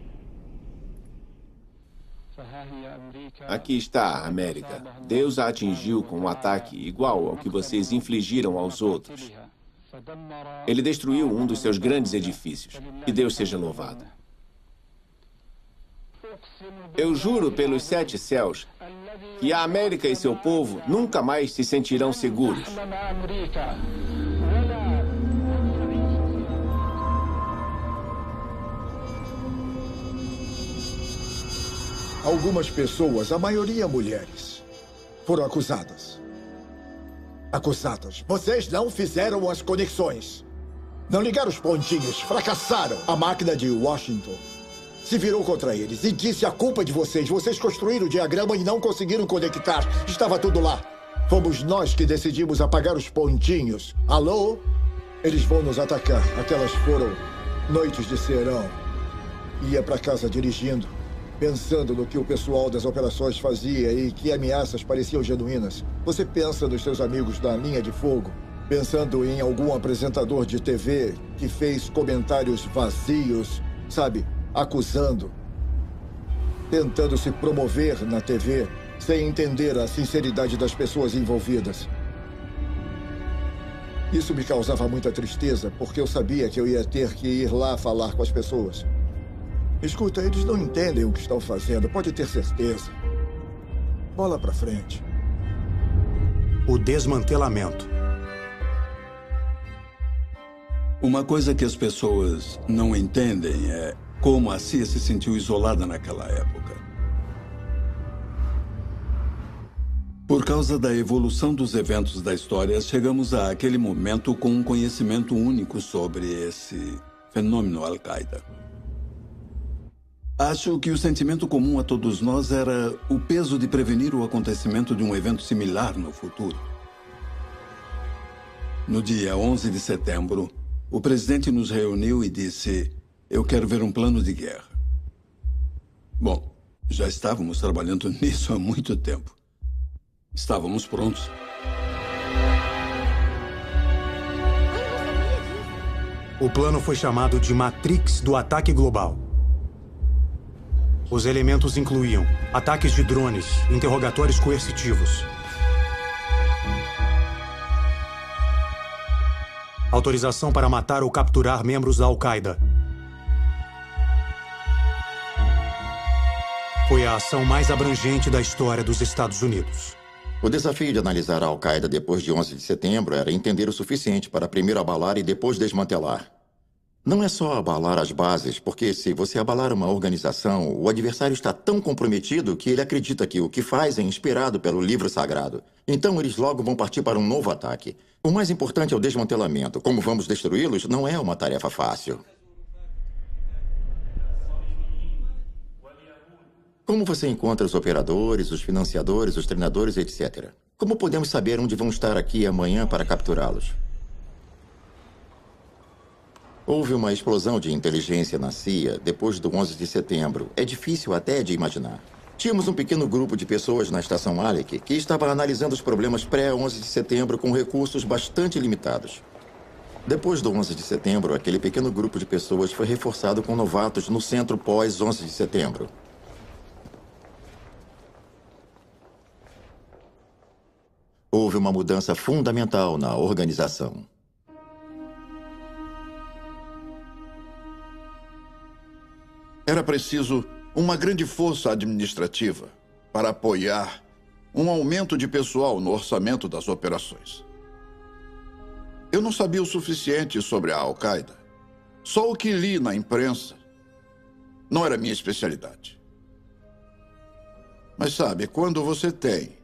Aqui está a América. Deus a atingiu com um ataque igual ao que vocês infligiram aos outros. Ele destruiu um dos seus grandes edifícios. Que Deus seja louvado. Eu juro pelos 7 céus que a América e seu povo nunca mais se sentirão seguros. Algumas pessoas, a maioria mulheres, foram acusadas. Acusadas. Vocês não fizeram as conexões. Não ligaram os pontinhos. Fracassaram. A máquina de Washington se virou contra eles e disse a culpa de vocês. Vocês construíram o diagrama e não conseguiram conectar. Estava tudo lá. Fomos nós que decidimos apagar os pontinhos. Alô? Eles vão nos atacar. Aquelas foram noites de serão. Ia para casa dirigindo, pensando no que o pessoal das operações fazia e que ameaças pareciam genuínas. Você pensa nos seus amigos da linha de fogo, pensando em algum apresentador de TV que fez comentários vazios, sabe, acusando, tentando se promover na TV, sem entender a sinceridade das pessoas envolvidas. Isso me causava muita tristeza, porque eu sabia que eu ia ter que ir lá falar com as pessoas. Escuta, eles não entendem o que estão fazendo, pode ter certeza. Bola pra frente. O desmantelamento. Uma coisa que as pessoas não entendem é como a CIA se sentiu isolada naquela época. Por causa da evolução dos eventos da história, chegamos àquele momento com um conhecimento único sobre esse fenômeno Al-Qaeda. Acho que o sentimento comum a todos nós era o peso de prevenir o acontecimento de um evento similar no futuro. No dia 11 de setembro, o presidente nos reuniu e disse: eu quero ver um plano de guerra. Bom, já estávamos trabalhando nisso há muito tempo. Estávamos prontos. O plano foi chamado de Matrix do Ataque Global. Os elementos incluíam ataques de drones, interrogatórios coercitivos, autorização para matar ou capturar membros da Al-Qaeda. Foi a ação mais abrangente da história dos Estados Unidos. O desafio de analisar a Al-Qaeda depois de 11 de setembro era entender o suficiente para primeiro abalar e depois desmantelar. Não é só abalar as bases, porque se você abalar uma organização, o adversário está tão comprometido que ele acredita que o que faz é inspirado pelo livro sagrado. Então eles logo vão partir para um novo ataque. O mais importante é o desmantelamento. Como vamos destruí-los não é uma tarefa fácil. Como você encontra os operadores, os financiadores, os treinadores, etc.? Como podemos saber onde vão estar aqui amanhã para capturá-los? Houve uma explosão de inteligência na CIA depois do 11 de setembro. É difícil até de imaginar. Tínhamos um pequeno grupo de pessoas na estação Alec que estava analisando os problemas pré-11 de setembro com recursos bastante limitados. Depois do 11 de setembro, aquele pequeno grupo de pessoas foi reforçado com novatos no centro pós-11 de setembro. Houve uma mudança fundamental na organização. Era preciso uma grande força administrativa para apoiar um aumento de pessoal no orçamento das operações. Eu não sabia o suficiente sobre a Al-Qaeda. Só o que li na imprensa não era minha especialidade. Mas sabe, quando você tem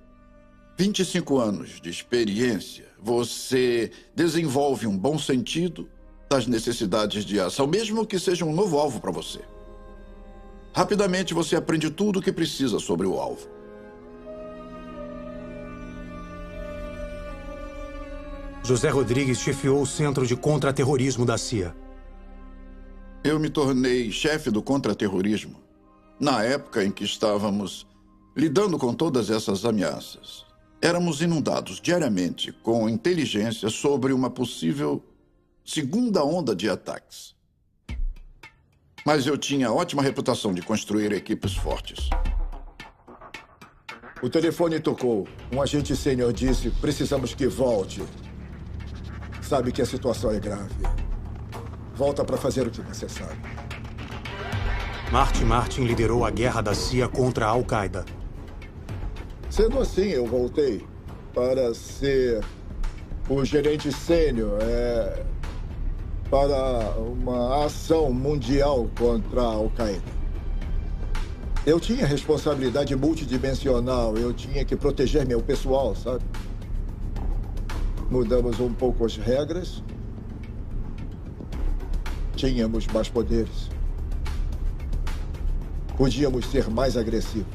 25 anos de experiência, você desenvolve um bom sentido das necessidades de ação, mesmo que seja um novo alvo para você. Rapidamente você aprende tudo o que precisa sobre o alvo. José Rodrigues chefiou o Centro de Contra-Terrorismo da CIA. Eu me tornei chefe do contra-terrorismo na época em que estávamos lidando com todas essas ameaças. Éramos inundados diariamente com inteligência sobre uma possível segunda onda de ataques. Mas eu tinha ótima reputação de construir equipes fortes. O telefone tocou. Um agente sênior disse: precisamos que volte. Sabe que a situação é grave. Volta para fazer o que você sabe. Martin liderou a guerra da CIA contra a Al-Qaeda. Sendo assim, eu voltei para ser o gerente sênior para uma ação mundial contra a Al-Qaeda. Eu tinha responsabilidade multidimensional, eu tinha que proteger meu pessoal, sabe? Mudamos um pouco as regras. Tínhamos mais poderes. Podíamos ser mais agressivos.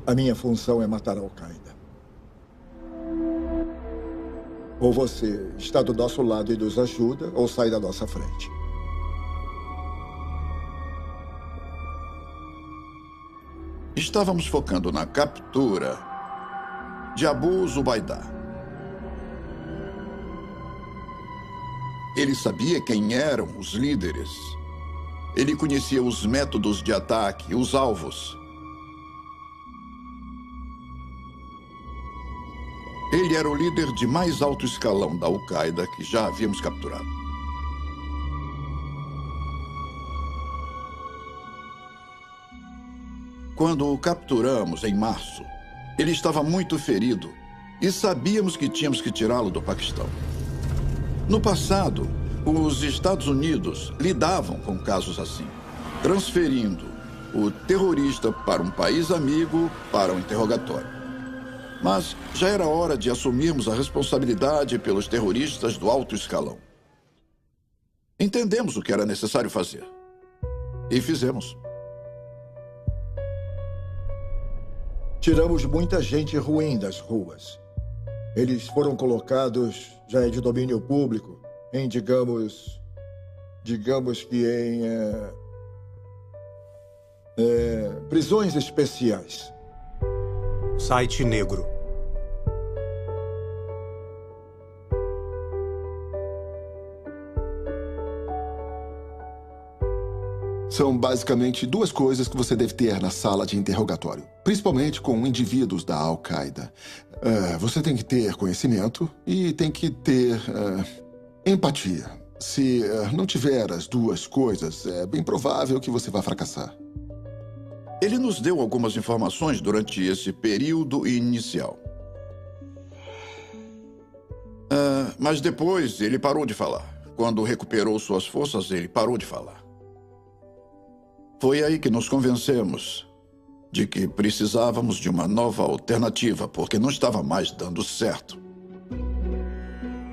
A minha função é matar a Al-Qaeda. Ou você está do nosso lado e nos ajuda, ou sai da nossa frente. Estávamos focando na captura de Abu Zubaydah. Ele sabia quem eram os líderes. Ele conhecia os métodos de ataque, os alvos. Ele era o líder de mais alto escalão da Al-Qaeda que já havíamos capturado. Quando o capturamos em março, ele estava muito ferido e sabíamos que tínhamos que tirá-lo do Paquistão. No passado, os Estados Unidos lidavam com casos assim, transferindo o terrorista para um país amigo para um interrogatório. Mas já era hora de assumirmos a responsabilidade pelos terroristas do alto escalão. Entendemos o que era necessário fazer. E fizemos. Tiramos muita gente ruim das ruas. Eles foram colocados, já é de domínio público, em, digamos que em prisões especiais. Site negro. São basicamente duas coisas que você deve ter na sala de interrogatório, principalmente com indivíduos da Al-Qaeda. Você tem que ter conhecimento e tem que ter empatia. Se não tiver as duas coisas, é bem provável que você vá fracassar. Ele nos deu algumas informações durante esse período inicial. Mas depois ele parou de falar. Quando recuperou suas forças, ele parou de falar. Foi aí que nos convencemos de que precisávamos de uma nova alternativa, porque não estava mais dando certo.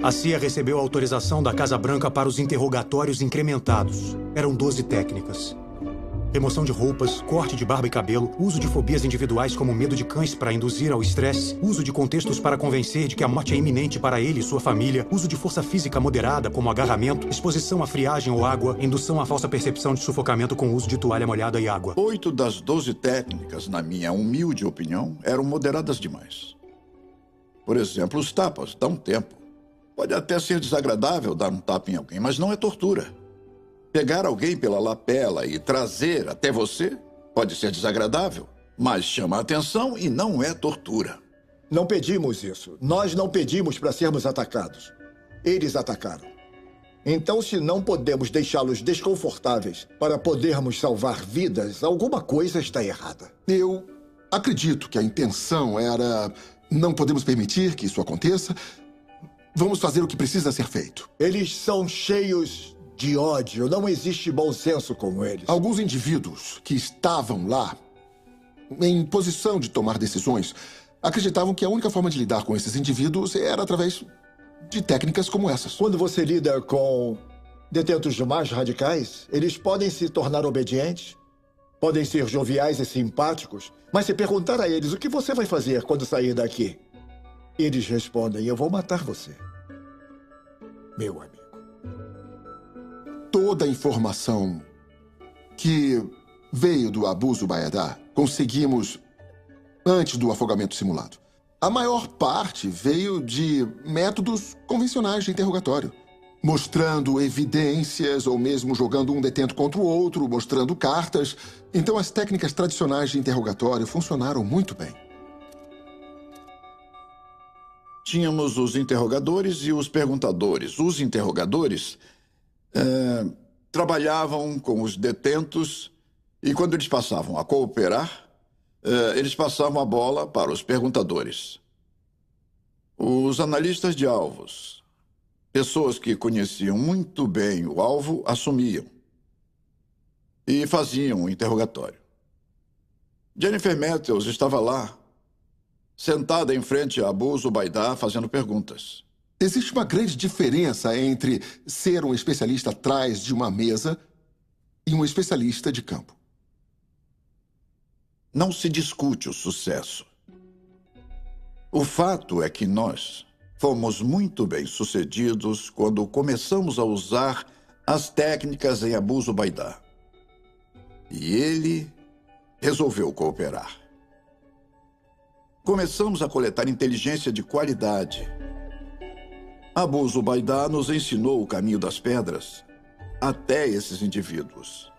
A CIA recebeu a autorização da Casa Branca para os interrogatórios incrementados. Eram 12 técnicas. Remoção de roupas, corte de barba e cabelo, uso de fobias individuais como medo de cães para induzir ao estresse, uso de contextos para convencer de que a morte é iminente para ele e sua família, uso de força física moderada como agarramento, exposição à friagem ou água, indução à falsa percepção de sufocamento com uso de toalha molhada e água. 8 das 12 técnicas, na minha humilde opinião, eram moderadas demais. Por exemplo, os tapas dão tempo. Pode até ser desagradável dar um tapa em alguém, mas não é tortura. Pegar alguém pela lapela e trazer até você pode ser desagradável, mas chama a atenção e não é tortura. Não pedimos isso. Nós não pedimos para sermos atacados. Eles atacaram. Então, se não podemos deixá-los desconfortáveis para podermos salvar vidas, alguma coisa está errada. Eu acredito que a intenção era... Não podemos permitir que isso aconteça. Vamos fazer o que precisa ser feito. Eles são cheios de ódio. Não existe bom senso com eles. Alguns indivíduos que estavam lá, em posição de tomar decisões, acreditavam que a única forma de lidar com esses indivíduos era através de técnicas como essas. Quando você lida com detentos mais radicais, eles podem se tornar obedientes, podem ser joviais e simpáticos, mas se perguntar a eles o que você vai fazer quando sair daqui, eles respondem: eu vou matar você, meu amigo. Toda a informação que veio do Abuso Bayadá conseguimos antes do afogamento simulado. A maior parte veio de métodos convencionais de interrogatório, mostrando evidências ou mesmo jogando um detento contra o outro, mostrando cartas. Então as técnicas tradicionais de interrogatório funcionaram muito bem. Tínhamos os interrogadores e os perguntadores. Os interrogadores trabalhavam com os detentos e quando eles passavam a cooperar, eles passavam a bola para os perguntadores. Os analistas de alvos, pessoas que conheciam muito bem o alvo, assumiam e faziam o interrogatório. Jennifer Matthews estava lá, sentada em frente a Abu Zubaydah, fazendo perguntas. Existe uma grande diferença entre ser um especialista atrás de uma mesa e um especialista de campo. Não se discute o sucesso. O fato é que nós fomos muito bem-sucedidos quando começamos a usar as técnicas em Abu Zubaydah. E ele resolveu cooperar. Começamos a coletar inteligência de qualidade. Abu Zubaydah nos ensinou o caminho das pedras até esses indivíduos.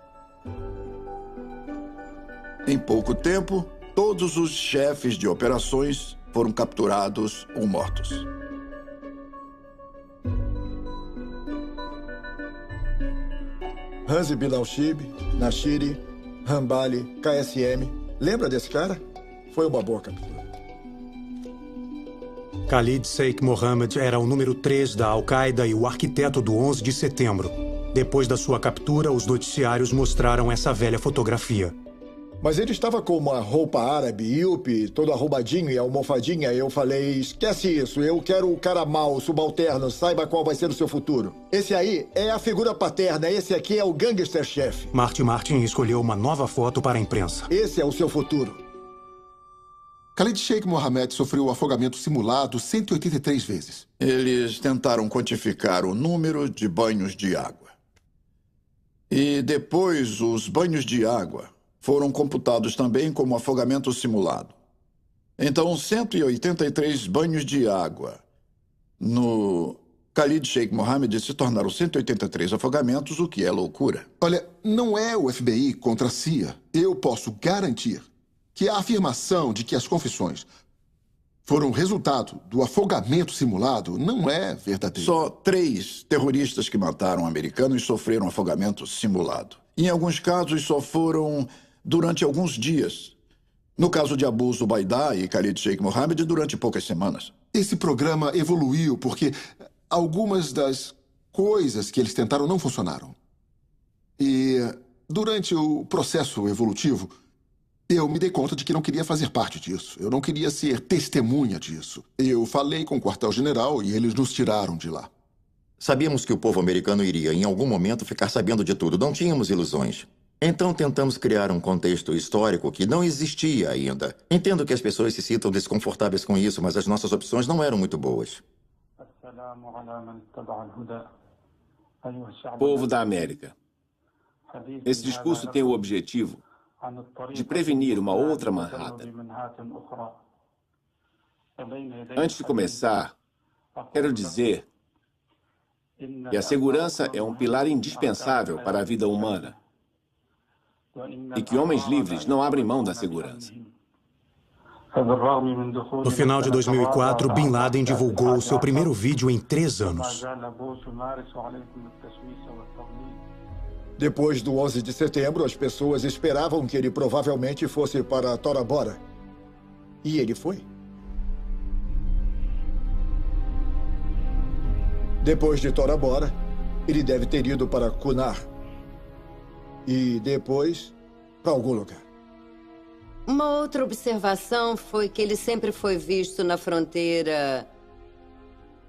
Em pouco tempo, todos os chefes de operações foram capturados ou mortos. Hanzi bin al-Shib, Nashiri, Hambali, KSM. Lembra desse cara? Foi uma boa captura. Khalid Sheikh Mohammed era o número 3 da Al-Qaeda e o arquiteto do 11 de setembro. Depois da sua captura, os noticiários mostraram essa velha fotografia. Mas ele estava com uma roupa árabe, yuppie, todo arrumadinho e almofadinha. Eu falei: esquece isso, eu quero o cara mau, subalterno, saiba qual vai ser o seu futuro. Esse aí é a figura paterna, esse aqui é o gangster-chefe. Martin escolheu uma nova foto para a imprensa. Esse é o seu futuro. Khalid Sheikh Mohammed sofreu o afogamento simulado 183 vezes. Eles tentaram quantificar o número de banhos de água. E depois os banhos de água foram computados também como afogamento simulado. Então, 183 banhos de água no Khalid Sheikh Mohammed se tornaram 183 afogamentos, o que é loucura. Olha, não é o FBI contra a CIA. Eu posso garantir que a afirmação de que as confissões foram resultado do afogamento simulado não é verdadeira. Só 3 terroristas que mataram americanos sofreram afogamento simulado. Em alguns casos, só foram durante alguns dias. No caso de Abu Zubaydah e Khalid Sheikh Mohammed, durante poucas semanas. Esse programa evoluiu porque algumas das coisas que eles tentaram não funcionaram. E durante o processo evolutivo, eu me dei conta de que não queria fazer parte disso. Eu não queria ser testemunha disso. Eu falei com o quartel-general e eles nos tiraram de lá. Sabíamos que o povo americano iria, em algum momento, ficar sabendo de tudo. Não tínhamos ilusões. Então tentamos criar um contexto histórico que não existia ainda. Entendo que as pessoas se sintam desconfortáveis com isso, mas as nossas opções não eram muito boas. Povo da América. Esse discurso tem o objetivo de prevenir uma outra Manhattan. Antes de começar, quero dizer que a segurança é um pilar indispensável para a vida humana e que homens livres não abrem mão da segurança. No final de 2004, Bin Laden divulgou seu primeiro vídeo em 3 anos. Depois do 11 de setembro, as pessoas esperavam que ele provavelmente fosse para Tora Bora. E ele foi. Depois de Tora Bora, ele deve ter ido para Kunar. E depois, para algum lugar. Uma outra observação foi que ele sempre foi visto na fronteira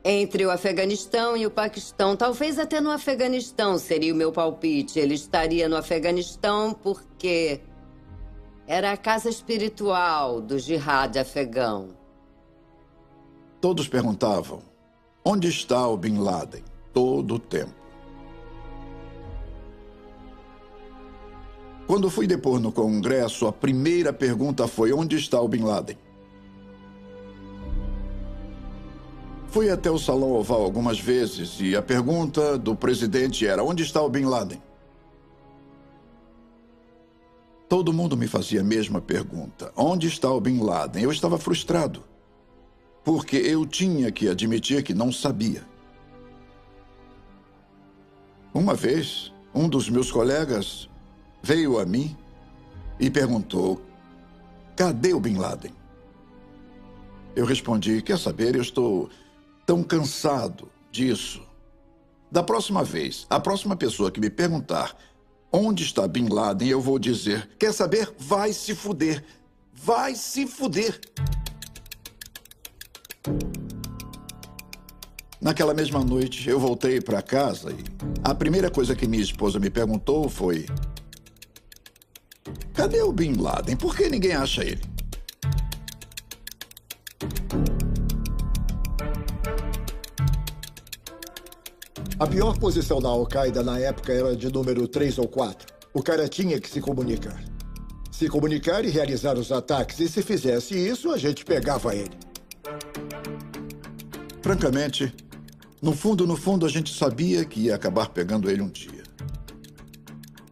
entre o Afeganistão e o Paquistão. Talvez até no Afeganistão seria o meu palpite. Ele estaria no Afeganistão porque era a casa espiritual do jihad afegão. Todos perguntavam, onde está o Bin Laden? Todo o tempo. Quando fui depor no Congresso, a primeira pergunta foi, onde está o Bin Laden? Fui até o Salão Oval algumas vezes e a pergunta do presidente era, onde está o Bin Laden? Todo mundo me fazia a mesma pergunta, onde está o Bin Laden? Eu estava frustrado, porque eu tinha que admitir que não sabia. Uma vez, um dos meus colegas veio a mim e perguntou, cadê o Bin Laden? Eu respondi, quer saber, eu estou tão cansado disso. Da próxima vez, a próxima pessoa que me perguntar onde está Bin Laden, eu vou dizer, quer saber? Vai se fuder. Vai se fuder. Naquela mesma noite, eu voltei para casa e a primeira coisa que minha esposa me perguntou foi, cadê o Bin Laden? Por que ninguém acha ele? A pior posição da Al-Qaeda na época era de número 3 ou 4. O cara tinha que se comunicar. Se comunicar e realizar os ataques. E se fizesse isso, a gente pegava ele. Francamente, no fundo, a gente sabia que ia acabar pegando ele um dia.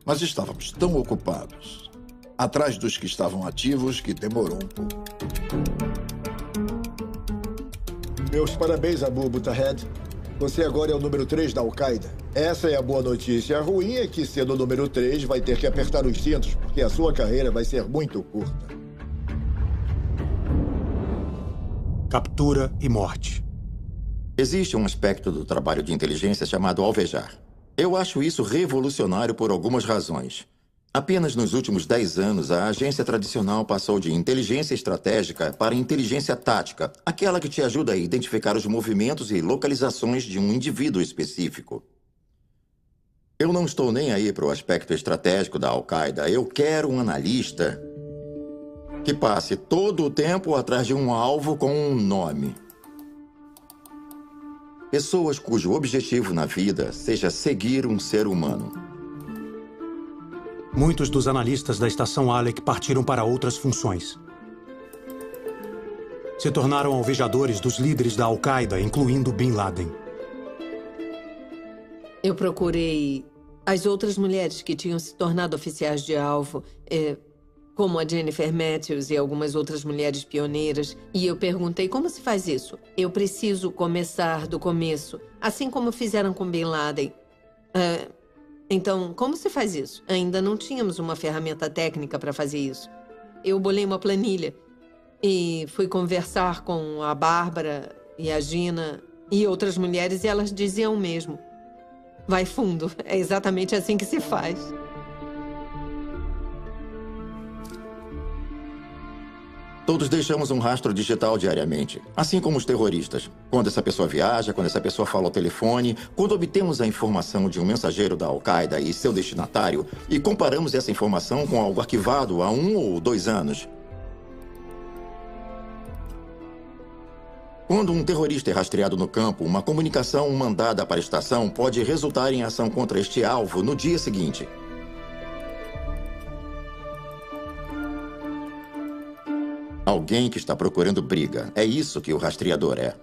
Mas estávamos tão ocupados, atrás dos que estavam ativos, que demorou um pouco. Meus parabéns, Abu Butahed. Você agora é o número 3 da Al-Qaeda. Essa é a boa notícia. A ruim é que, sendo o número 3, vai ter que apertar os cintos, porque a sua carreira vai ser muito curta. Captura e morte. Existe um aspecto do trabalho de inteligência chamado alvejar. Eu acho isso revolucionário por algumas razões. Apenas nos últimos 10 anos, a agência tradicional passou de inteligência estratégica para inteligência tática, aquela que te ajuda a identificar os movimentos e localizações de um indivíduo específico. Eu não estou nem aí para o aspecto estratégico da Al-Qaeda. Eu quero um analista que passe todo o tempo atrás de um alvo com um nome. Pessoas cujo objetivo na vida seja seguir um ser humano. Muitos dos analistas da Estação Alec partiram para outras funções. Se tornaram alvejadores dos líderes da Al-Qaeda, incluindo Bin Laden. Eu procurei as outras mulheres que tinham se tornado oficiais de alvo, como a Jennifer Matthews e algumas outras mulheres pioneiras, e eu perguntei como se faz isso. Eu preciso começar do começo, assim como fizeram com Bin Laden. Então, como se faz isso? Ainda não tínhamos uma ferramenta técnica para fazer isso. Eu bolei uma planilha e fui conversar com a Bárbara e a Gina e outras mulheres e elas diziam o mesmo. Vai fundo, é exatamente assim que se faz. Todos deixamos um rastro digital diariamente, assim como os terroristas. Quando essa pessoa viaja, quando essa pessoa fala ao telefone, quando obtemos a informação de um mensageiro da Al-Qaeda e seu destinatário e comparamos essa informação com algo arquivado há 1 ou 2 anos. Quando um terrorista é rastreado no campo, uma comunicação mandada para a estação pode resultar em ação contra este alvo no dia seguinte. Alguém que está procurando briga. É isso que o rastreador é.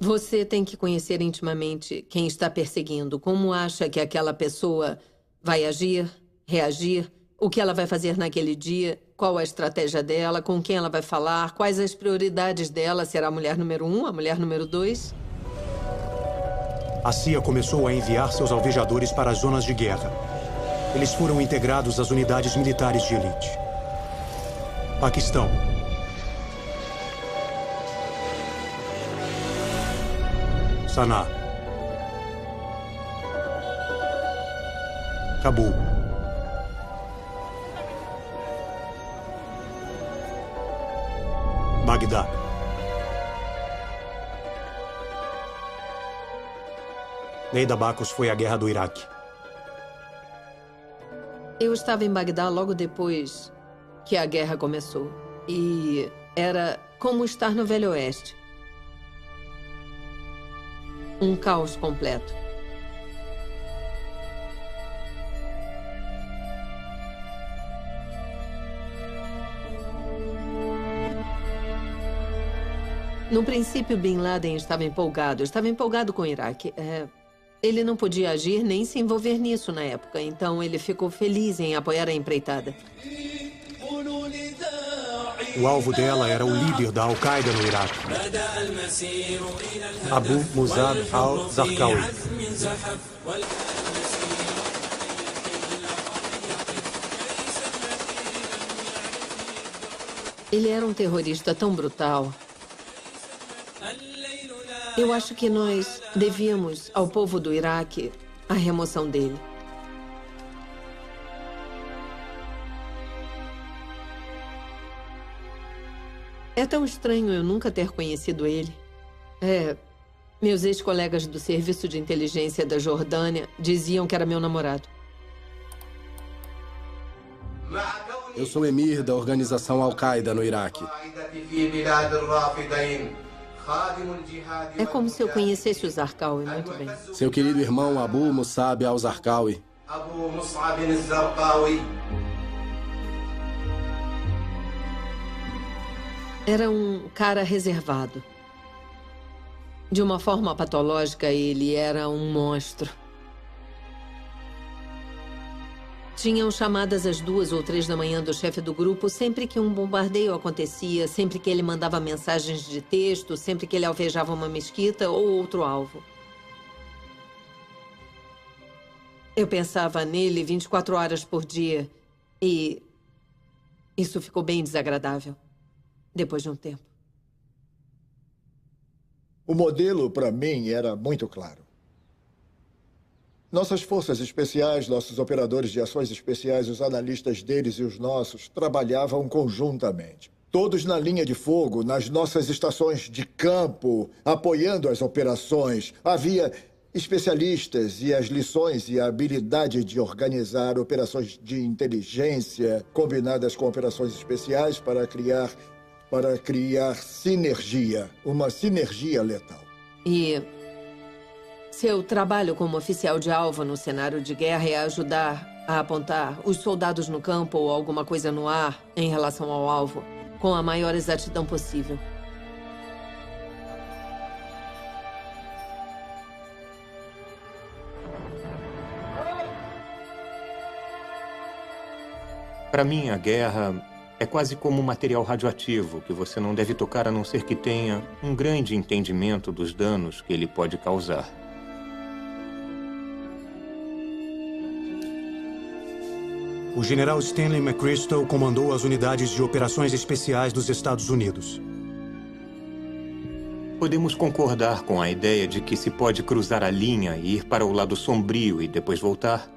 Você tem que conhecer intimamente quem está perseguindo. Como acha que aquela pessoa vai agir, reagir o que ela vai fazer naquele dia, qual a estratégia dela, com quem ela vai falar, quais as prioridades dela, será a mulher número 1, a mulher número 2. A CIA começou a enviar seus alvejadores para as zonas de guerra. Eles foram integrados às unidades militares de elite. Paquistão. Sanaa. Cabul. Bagdá. Neida Bacos foi à guerra do Iraque. Eu estava em Bagdá logo depois que a guerra começou. E era como estar no Velho Oeste. Um caos completo. No princípio, Bin Laden estava empolgado com o Iraque. Ele não podia agir nem se envolver nisso na época, então ele ficou feliz em apoiar a empreitada. O alvo dela era o líder da Al-Qaeda no Iraque, Abu Musab al-Zarqawi. Ele era um terrorista tão brutal. Eu acho que nós devíamos ao povo do Iraque a remoção dele. É tão estranho eu nunca ter conhecido ele. Meus ex-colegas do Serviço de Inteligência da Jordânia diziam que era meu namorado. Eu sou emir da organização Al-Qaeda no Iraque. É como se eu conhecesse o Zarqawi muito bem. Seu querido irmão Abu Musab al-Zarqawi. Era um cara reservado. De uma forma patológica, ele era um monstro. Tinham chamadas às 2 ou 3 da manhã do chefe do grupo sempre que um bombardeio acontecia, sempre que ele mandava mensagens de texto, sempre que ele alvejava uma mesquita ou outro alvo. Eu pensava nele 24 horas por dia e isso ficou bem desagradável depois de um tempo. O modelo, para mim, era muito claro. Nossas forças especiais, nossos operadores de ações especiais, os analistas deles e os nossos trabalhavam conjuntamente. Todos na linha de fogo, nas nossas estações de campo, apoiando as operações. Havia especialistas e as lições e a habilidade de organizar operações de inteligência combinadas com operações especiais para criar sinergia, uma sinergia letal. E seu trabalho como oficial de alvo no cenário de guerra é ajudar a apontar os soldados no campo ou alguma coisa no ar em relação ao alvo, com a maior exatidão possível. Para mim, a guerra é quase como um material radioativo que você não deve tocar a não ser que tenha um grande entendimento dos danos que ele pode causar. O general Stanley McChrystal comandou as unidades de operações especiais dos Estados Unidos. Podemos concordar com a ideia de que se pode cruzar a linha e ir para o lado sombrio e depois voltar?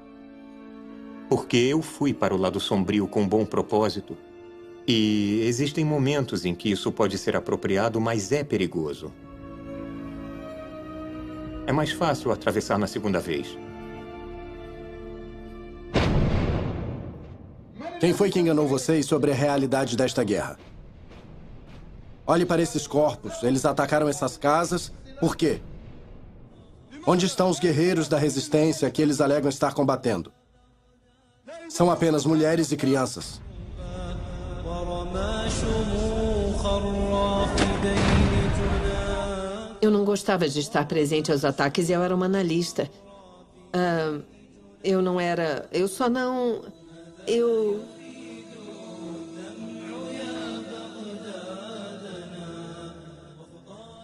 Porque eu fui para o lado sombrio com bom propósito. E existem momentos em que isso pode ser apropriado, mas é perigoso. É mais fácil atravessar na segunda vez. Quem foi que enganou vocês sobre a realidade desta guerra? Olhe para esses corpos. Eles atacaram essas casas. Por quê? Onde estão os guerreiros da resistência que eles alegam estar combatendo? São apenas mulheres e crianças. Eu não gostava de estar presente aos ataques e eu era uma analista. Eu não era...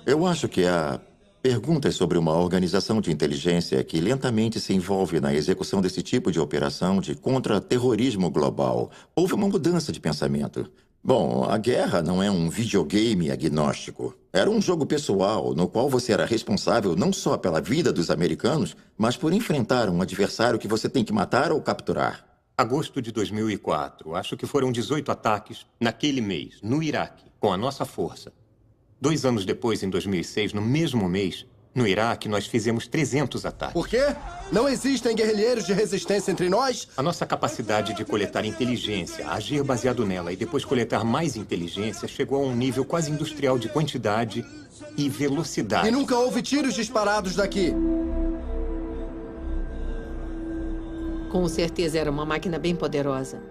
Eu acho que há perguntas sobre uma organização de inteligência que lentamente se envolve na execução desse tipo de operação de contra-terrorismo global. Houve uma mudança de pensamento. Bom, a guerra não é um videogame agnóstico. Era um jogo pessoal no qual você era responsável não só pela vida dos americanos, mas por enfrentar um adversário que você tem que matar ou capturar. Agosto de 2004. Acho que foram 18 ataques naquele mês, no Iraque, com a nossa força. 2 anos depois, em 2006, no mesmo mês, no Iraque, nós fizemos 300 ataques. Por quê? Não existem guerrilheiros de resistência entre nós? A nossa capacidade de coletar inteligência, agir baseado nela e depois coletar mais inteligência chegou a um nível quase industrial de quantidade e velocidade. E nunca houve tiros disparados daqui. Com certeza era uma máquina bem poderosa.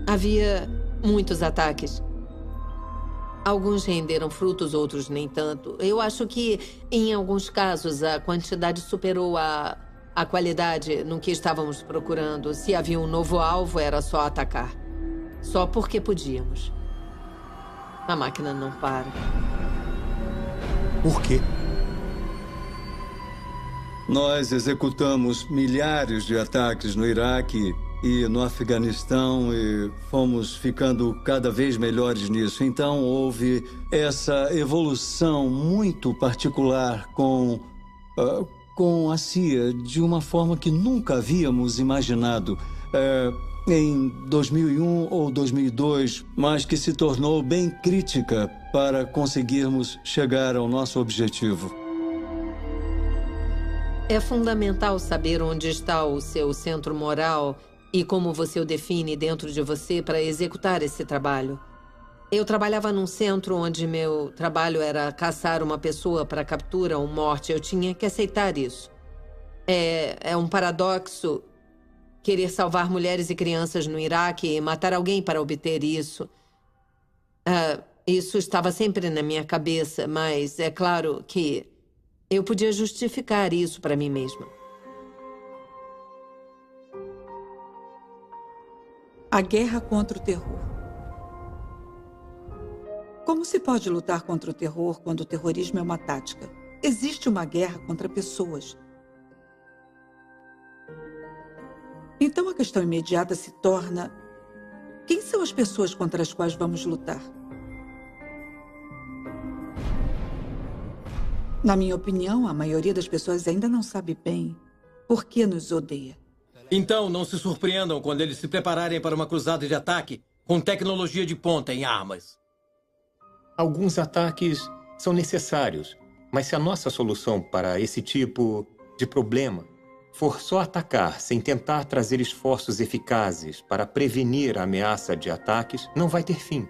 Havia muitos ataques. Alguns renderam frutos, outros nem tanto. Eu acho que, em alguns casos, a quantidade superou a qualidade no que estávamos procurando. Se havia um novo alvo, era só atacar. Só porque podíamos. A máquina não para. Por quê? Nós executamos milhares de ataques no Iraque e no Afeganistão e fomos ficando cada vez melhores nisso. Então houve essa evolução muito particular com a CIA de uma forma que nunca havíamos imaginado em 2001 ou 2002, mas que se tornou bem crítica para conseguirmos chegar ao nosso objetivo. É fundamental saber onde está o seu centro moral e como você o define dentro de você para executar esse trabalho. Eu trabalhava num centro onde meu trabalho era caçar uma pessoa para captura ou morte. Eu tinha que aceitar isso. É um paradoxo querer salvar mulheres e crianças no Iraque e matar alguém para obter isso. Isso estava sempre na minha cabeça, mas é claro que eu podia justificar isso para mim mesma. A guerra contra o terror. Como se pode lutar contra o terror quando o terrorismo é uma tática? Existe uma guerra contra pessoas. Então a questão imediata se torna: quem são as pessoas contra as quais vamos lutar? Na minha opinião, a maioria das pessoas ainda não sabe bem por que nos odeia. Então, não se surpreendam quando eles se prepararem para uma cruzada de ataque com tecnologia de ponta em armas. Alguns ataques são necessários, mas se a nossa solução para esse tipo de problema for só atacar sem tentar trazer esforços eficazes para prevenir a ameaça de ataques, não vai ter fim.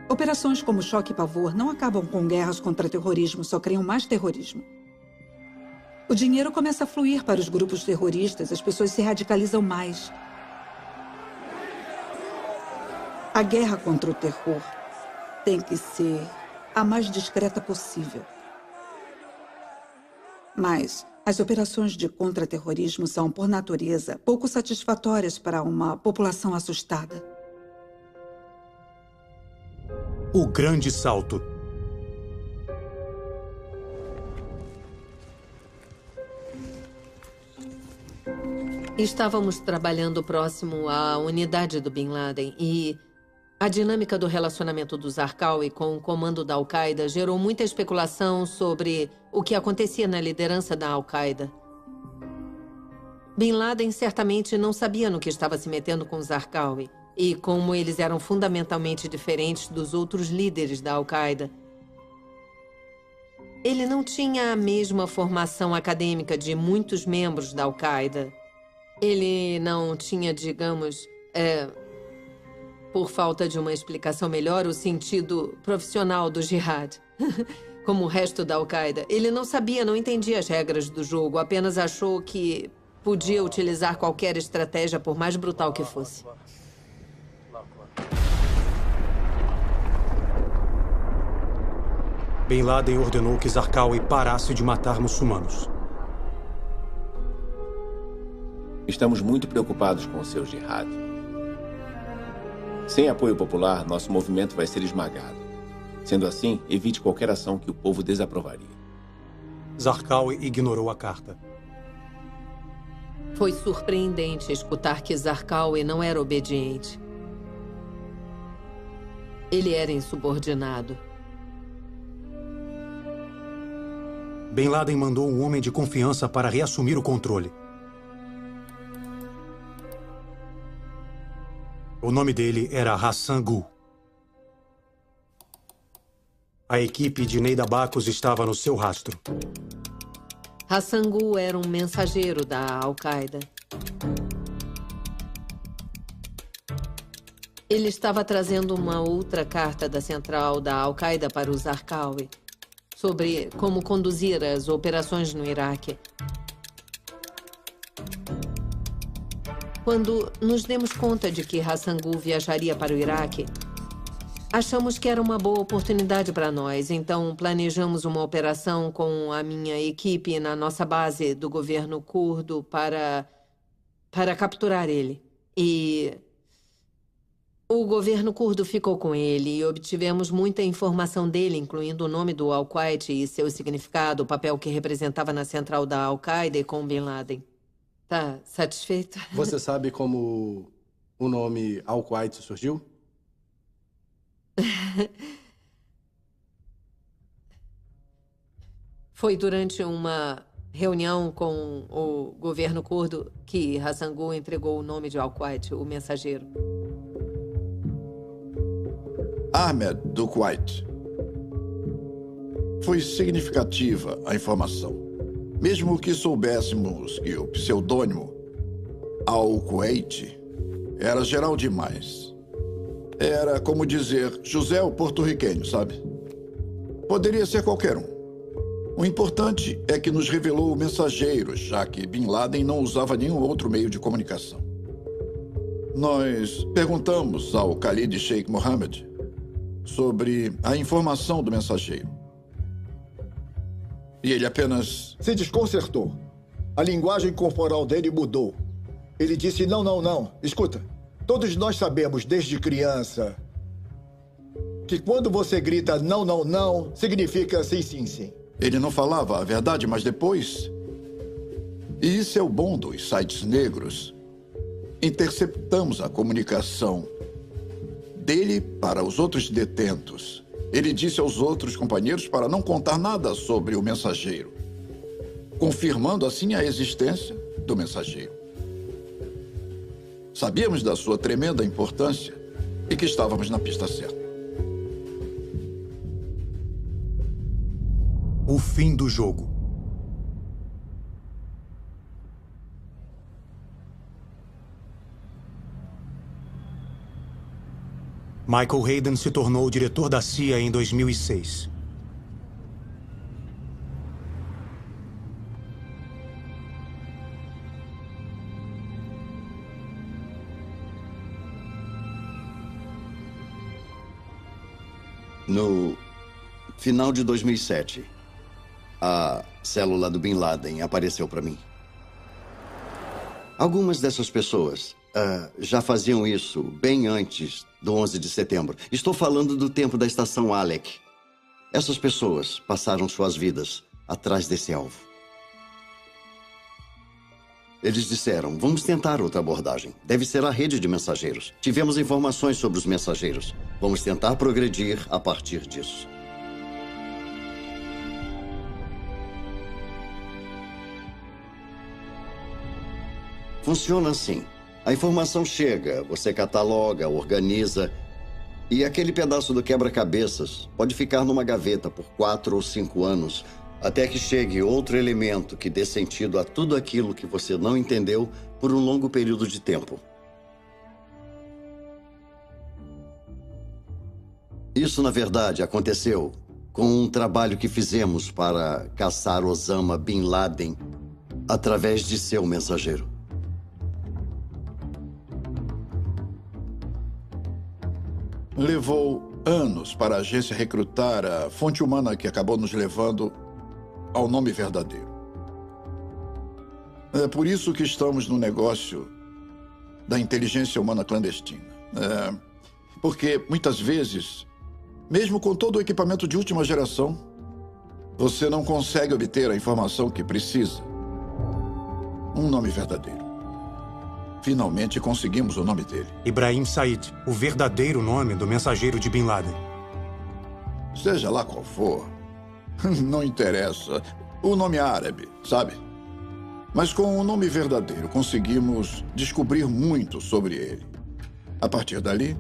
Operações como choque e pavor não acabam com guerras contra terrorismo, só criam mais terrorismo. O dinheiro começa a fluir para os grupos terroristas, as pessoas se radicalizam mais. A guerra contra o terror tem que ser a mais discreta possível. Mas as operações de contra-terrorismo são, por natureza, pouco satisfatórias para uma população assustada. O Grande Salto. Estávamos trabalhando próximo à unidade do Bin Laden e a dinâmica do relacionamento do Zarqawi com o comando da Al-Qaeda gerou muita especulação sobre o que acontecia na liderança da Al-Qaeda. Bin Laden certamente não sabia no que estava se metendo com o Zarqawi e como eles eram fundamentalmente diferentes dos outros líderes da Al-Qaeda. Ele não tinha a mesma formação acadêmica de muitos membros da Al-Qaeda. Ele não tinha, digamos, por falta de uma explicação melhor, o sentido profissional do jihad. Como o resto da Al-Qaeda. Ele não sabia, não entendia as regras do jogo, apenas achou que podia utilizar qualquer estratégia, por mais brutal que fosse. Bin Laden ordenou que Zarqawi parasse de matar muçulmanos. Estamos muito preocupados com o seu jihad. Sem apoio popular, nosso movimento vai ser esmagado. Sendo assim, evite qualquer ação que o povo desaprovaria. Zarqawi ignorou a carta. Foi surpreendente escutar que Zarqawi não era obediente. Ele era insubordinado. Bin Laden mandou um homem de confiança para reassumir o controle. O nome dele era Hassan Gu. A equipe de Neida Bacos estava no seu rastro. Hassan Gu era um mensageiro da Al-Qaeda. Ele estava trazendo uma outra carta da central da Al-Qaeda para o Zarqawi sobre como conduzir as operações no Iraque. Quando nos demos conta de que Hassan Gu viajaria para o Iraque, achamos que era uma boa oportunidade para nós, então planejamos uma operação com a minha equipe na nossa base do governo curdo para capturar ele. E o governo curdo ficou com ele e obtivemos muita informação dele, incluindo o nome do Al-Qaeda e seu significado, o papel que representava na central da Al-Qaeda e com Bin Laden. Tá satisfeito? Você sabe como o nome Al-Qaeda surgiu? Foi durante uma reunião com o governo curdo que Hassan Gu entregou o nome de Al-Qaeda, o mensageiro. Ahmed, do Kuwait. Foi significativa a informação. Mesmo que soubéssemos que o pseudônimo Al-Kuwait era geral demais. Era como dizer José o porto-riquenho, sabe? Poderia ser qualquer um. O importante é que nos revelou o mensageiro, já que Bin Laden não usava nenhum outro meio de comunicação. Nós perguntamos ao Khalid Sheikh Mohammed sobre a informação do mensageiro. E ele apenas se desconcertou. A linguagem corporal dele mudou. Ele disse, não, não, não. Escuta, todos nós sabemos desde criança que quando você grita não, não, não, significa sim, sim, sim. Ele não falava a verdade, mas depois... E isso é o bom dos sites negros. Interceptamos a comunicação dele para os outros detentos. Ele disse aos outros companheiros para não contar nada sobre o mensageiro, confirmando assim a existência do mensageiro. Sabíamos da sua tremenda importância e que estávamos na pista certa. O fim do jogo. Michael Hayden se tornou diretor da CIA em 2006. No final de 2007, a célula do Bin Laden apareceu para mim. Algumas dessas pessoas já faziam isso bem antes do 11 de setembro. Estou falando do tempo da estação Alec. Essas pessoas passaram suas vidas atrás desse alvo. Eles disseram, vamos tentar outra abordagem. Deve ser a rede de mensageiros. Tivemos informações sobre os mensageiros. Vamos tentar progredir a partir disso. Funciona assim. A informação chega, você cataloga, organiza, e aquele pedaço do quebra-cabeças pode ficar numa gaveta por 4 ou 5 anos, até que chegue outro elemento que dê sentido a tudo aquilo que você não entendeu por um longo período de tempo. Isso, na verdade, aconteceu com um trabalho que fizemos para caçar Osama Bin Laden através de seu mensageiro. Levou anos para a agência recrutar a fonte humana que acabou nos levando ao nome verdadeiro. É por isso que estamos no negócio da inteligência humana clandestina. Porque, muitas vezes, mesmo com todo o equipamento de última geração, você não consegue obter a informação que precisa. Um nome verdadeiro. Finalmente conseguimos o nome dele. Ibrahim Said, o verdadeiro nome do mensageiro de Bin Laden. Seja lá qual for, não interessa. O nome árabe, sabe? Mas com o nome verdadeiro, conseguimos descobrir muito sobre ele. A partir dali,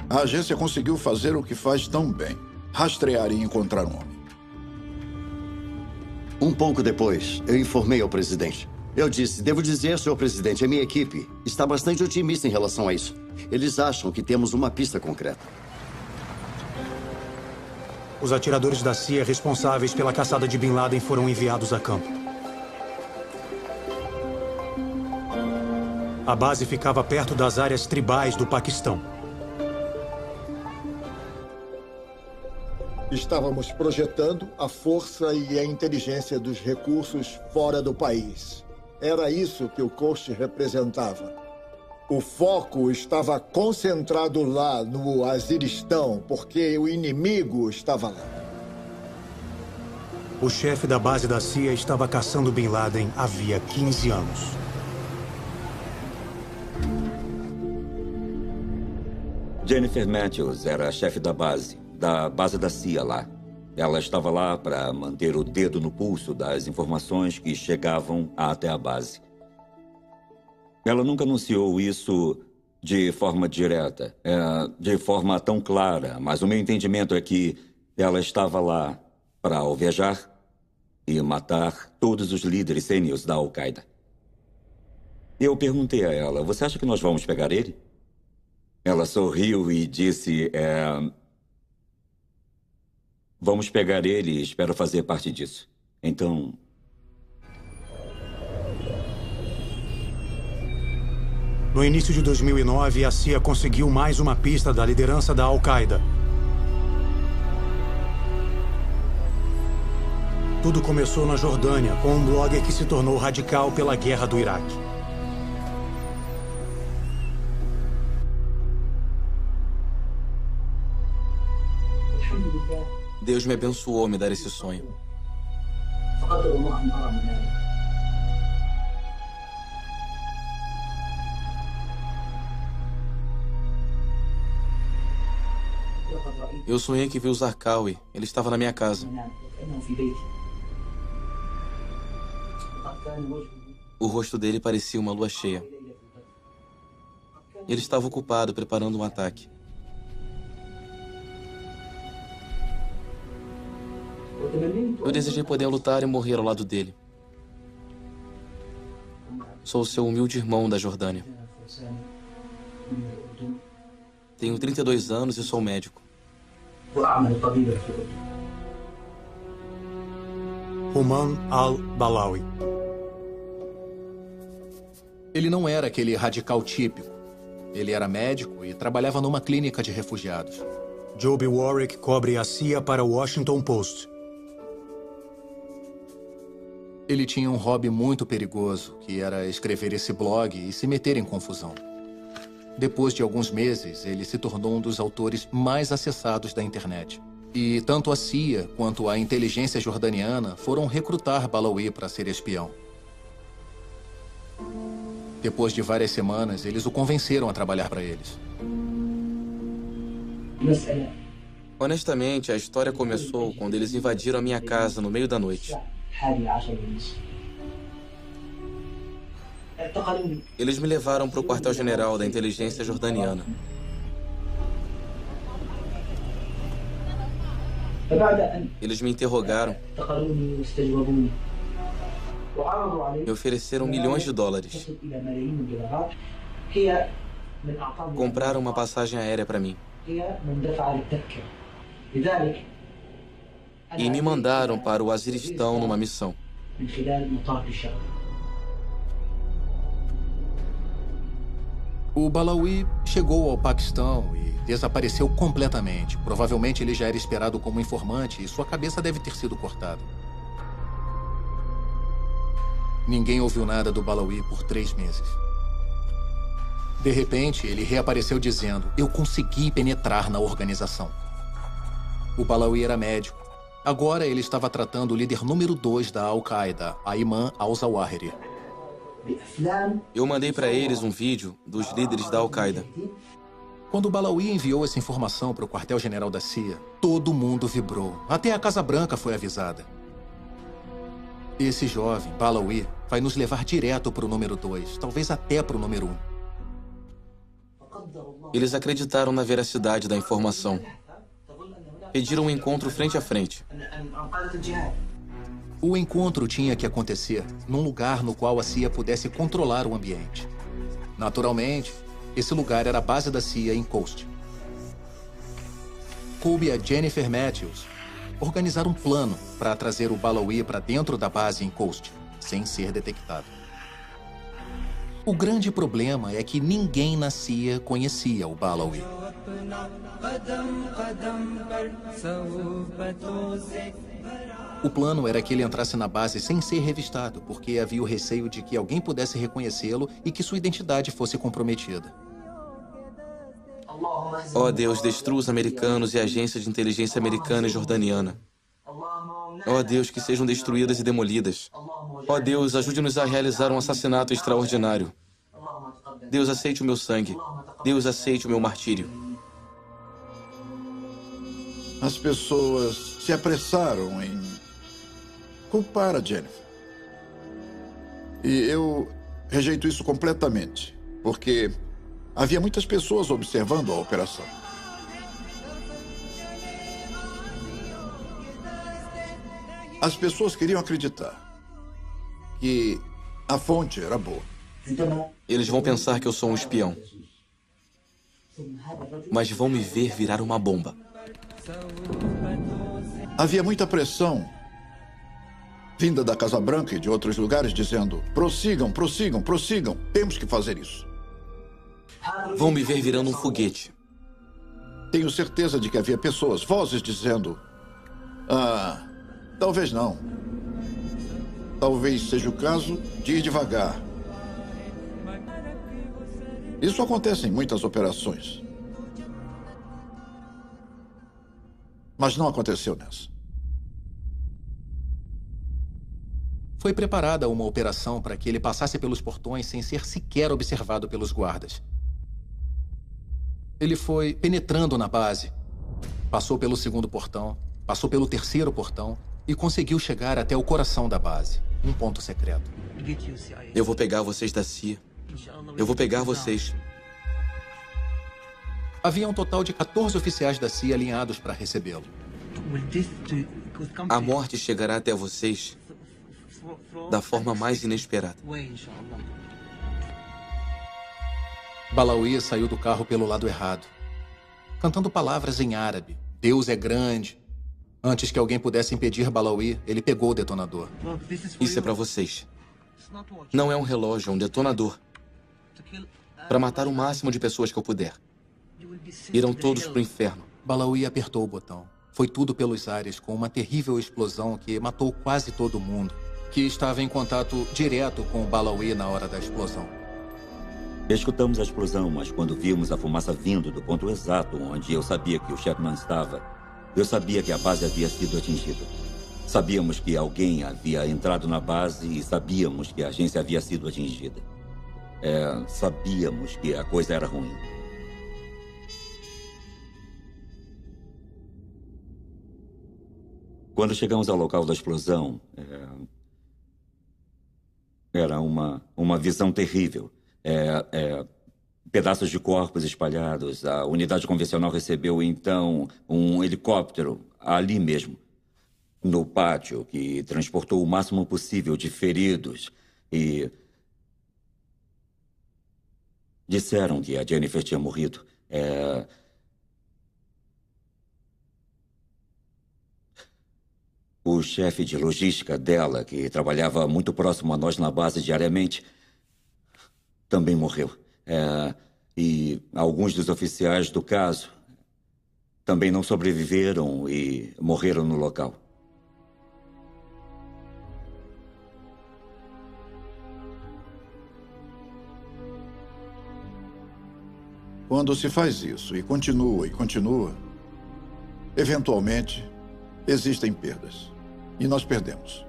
a agência conseguiu fazer o que faz tão bem: rastrear e encontrar um homem. Um pouco depois, eu informei ao presidente. Eu disse, devo dizer, senhor presidente, a minha equipe está bastante otimista em relação a isso. Eles acham que temos uma pista concreta. Os atiradores da CIA responsáveis pela caçada de Bin Laden foram enviados a campo. A base ficava perto das áreas tribais do Paquistão. Estávamos projetando a força e a inteligência dos recursos fora do país. Era isso que o Coast representava. O foco estava concentrado lá no Waziristão, porque o inimigo estava lá. O chefe da base da CIA estava caçando Bin Laden havia 15 anos. Jennifer Matthews era a chefe da base da CIA lá. Ela estava lá para manter o dedo no pulso das informações que chegavam até a base. Ela nunca anunciou isso de forma direta, de forma tão clara, mas o meu entendimento é que ela estava lá para alvejar e matar todos os líderes sêniores da Al-Qaeda. Eu perguntei a ela, você acha que nós vamos pegar ele? Ela sorriu e disse, vamos pegar ele e espero fazer parte disso. Então... No início de 2009, a CIA conseguiu mais uma pista da liderança da Al-Qaeda. Tudo começou na Jordânia, com um blogger que se tornou radical pela guerra do Iraque. Deus me abençoou a me dar esse sonho. Eu sonhei que vi o Zarqawi. Ele estava na minha casa. O rosto dele parecia uma lua cheia. Ele estava ocupado preparando um ataque. Eu desejei poder lutar e morrer ao lado dele. Sou seu humilde irmão da Jordânia. Tenho 32 anos e sou médico. Ruman al-Balawi. Ele não era aquele radical típico. Ele era médico e trabalhava numa clínica de refugiados. Joby Warwick cobre a CIA para o Washington Post. Ele tinha um hobby muito perigoso, que era escrever esse blog e se meter em confusão. Depois de alguns meses, ele se tornou um dos autores mais acessados da internet. E tanto a CIA quanto a inteligência jordaniana foram recrutar Balawi para ser espião. Depois de várias semanas, eles o convenceram a trabalhar para eles. Honestamente, a história começou quando eles invadiram a minha casa no meio da noite. Eles me levaram para o quartel-general da inteligência jordaniana. Eles me interrogaram. Me ofereceram milhões de dólares. Compraram uma passagem aérea para mim. E me mandaram para o Waziristão numa missão. O Balawi chegou ao Paquistão e desapareceu completamente. Provavelmente ele já era esperado como informante e sua cabeça deve ter sido cortada. Ninguém ouviu nada do Balawi por 3 meses. De repente, ele reapareceu dizendo: eu consegui penetrar na organização. O Balawi era médico. Agora ele estava tratando o líder número 2 da Al-Qaeda, Ayman al-Zawahiri. Eu mandei para eles um vídeo dos líderes da Al-Qaeda. Quando o Balawi enviou essa informação para o quartel-general da CIA, todo mundo vibrou. Até a Casa Branca foi avisada. Esse jovem, Balawi, vai nos levar direto para o número 2, talvez até para o número 1. Eles acreditaram na veracidade da informação. Pediram um encontro frente a frente. O encontro tinha que acontecer num lugar no qual a CIA pudesse controlar o ambiente. Naturalmente, esse lugar era a base da CIA em Khost. Coube a Jennifer Matthews organizar um plano para trazer o Balawi para dentro da base em Khost, sem ser detectado. O grande problema é que ninguém na CIA conhecia o Balawi. O plano era que ele entrasse na base sem ser revistado, porque havia o receio de que alguém pudesse reconhecê-lo e que sua identidade fosse comprometida. Ó Deus, destrua os americanos e a agência de inteligência americana e jordaniana. Ó Deus, que sejam destruídas e demolidas. Ó Deus, ajude-nos a realizar um assassinato extraordinário. Deus, aceite o meu sangue. Deus, aceite o meu martírio. As pessoas se apressaram em culpar a Jennifer. E eu rejeito isso completamente, porque havia muitas pessoas observando a operação. As pessoas queriam acreditar que a fonte era boa. Eles vão pensar que eu sou um espião. Mas vão me ver virar uma bomba. Havia muita pressão vinda da Casa Branca e de outros lugares dizendo: prossigam, prossigam, prossigam, temos que fazer isso. Vão me ver virando um foguete. Tenho certeza de que havia pessoas, vozes dizendo: talvez não. Talvez seja o caso de ir devagar. Isso acontece em muitas operações. Mas não aconteceu nessa. Foi preparada uma operação para que ele passasse pelos portões sem ser sequer observado pelos guardas. Ele foi penetrando na base, passou pelo 2º portão, passou pelo 3º portão e conseguiu chegar até o coração da base, um ponto secreto. Eu vou pegar vocês da CIA. Eu vou pegar vocês. Havia um total de 14 oficiais da CIA alinhados para recebê-lo. A morte chegará até vocês da forma mais inesperada. Balawi saiu do carro pelo lado errado, cantando palavras em árabe. Deus é grande. Antes que alguém pudesse impedir Balawi, ele pegou o detonador. Isso é para vocês. Não é um relógio, é um detonador. Para matar o máximo de pessoas que eu puder. Irão todos para o inferno. Balawi apertou o botão. Foi tudo pelos ares, com uma terrível explosão que matou quase todo mundo, que estava em contato direto com o Balawi na hora da explosão. Escutamos a explosão, mas quando vimos a fumaça vindo do ponto exato onde eu sabia que o Chapman estava, eu sabia que a base havia sido atingida. Sabíamos que alguém havia entrado na base e sabíamos que a agência havia sido atingida. Sabíamos que a coisa era ruim. Quando chegamos ao local da explosão, era uma visão terrível. Pedaços de corpos espalhados. A unidade convencional recebeu, então, um helicóptero ali mesmo, no pátio, que transportou o máximo possível de feridos. E disseram que a Jennifer tinha morrido. O chefe de logística dela, que trabalhava muito próximo a nós na base diariamente, também morreu. E alguns dos oficiais do caso também não sobreviveram e morreram no local. Quando se faz isso e continua, eventualmente existem perdas. E nós perdemos.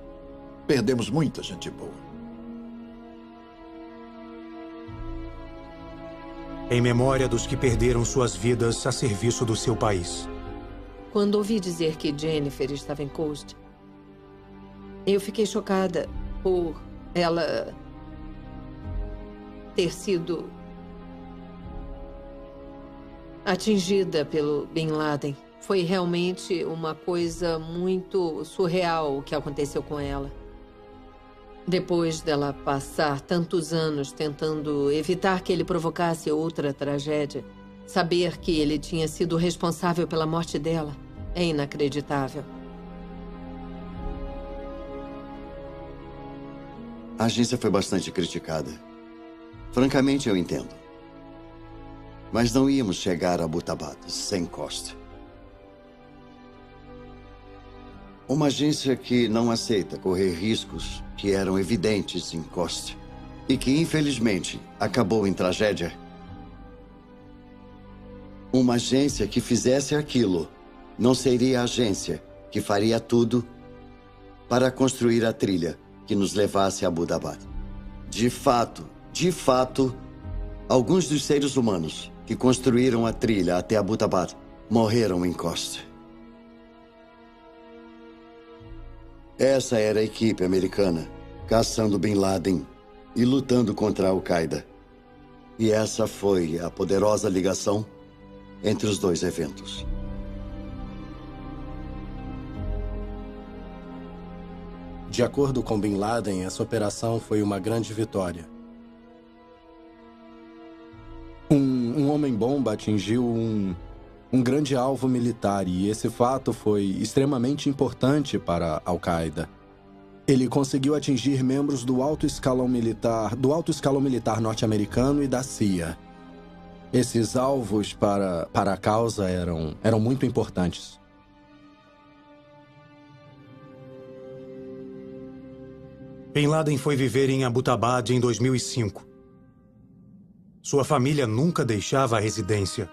Perdemos muita gente boa. Em memória dos que perderam suas vidas a serviço do seu país. Quando ouvi dizer que Jennifer estava em Coast, eu fiquei chocada por ela ter sido atingida pelo Bin Laden. Foi realmente uma coisa muito surreal o que aconteceu com ela. Depois dela passar tantos anos tentando evitar que ele provocasse outra tragédia, saber que ele tinha sido responsável pela morte dela é inacreditável. A agência foi bastante criticada. Francamente, eu entendo. Mas não íamos chegar a Abbottabad sem Coast. Uma agência que não aceita correr riscos que eram evidentes em Coast e que, infelizmente, acabou em tragédia. Uma agência que fizesse aquilo não seria a agência que faria tudo para construir a trilha que nos levasse a Abbottabad. De fato, alguns dos seres humanos que construíram a trilha até Abbottabad morreram em Coast. Essa era a equipe americana, caçando Bin Laden e lutando contra a Al-Qaeda. E essa foi a poderosa ligação entre os dois eventos. De acordo com Bin Laden, essa operação foi uma grande vitória. Um homem-bomba atingiu um grande alvo militar e esse fato foi extremamente importante para a Al-Qaeda. Ele conseguiu atingir membros do alto escalão militar norte-americano e da CIA. Esses alvos para a causa eram muito importantes. Bin Laden foi viver em Abbottabad em 2005. Sua família nunca deixava a residência.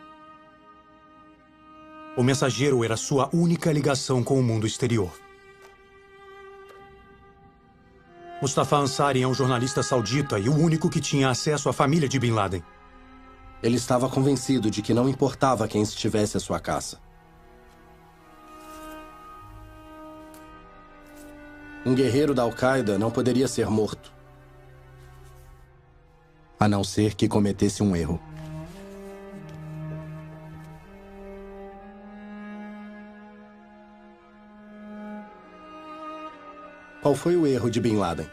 O mensageiro era sua única ligação com o mundo exterior. Mustafa Ansari é um jornalista saudita e o único que tinha acesso à família de Bin Laden. Ele estava convencido de que não importava quem estivesse à sua caça. Um guerreiro da Al-Qaeda não poderia ser morto, a não ser que cometesse um erro. Qual foi o erro de Bin Laden?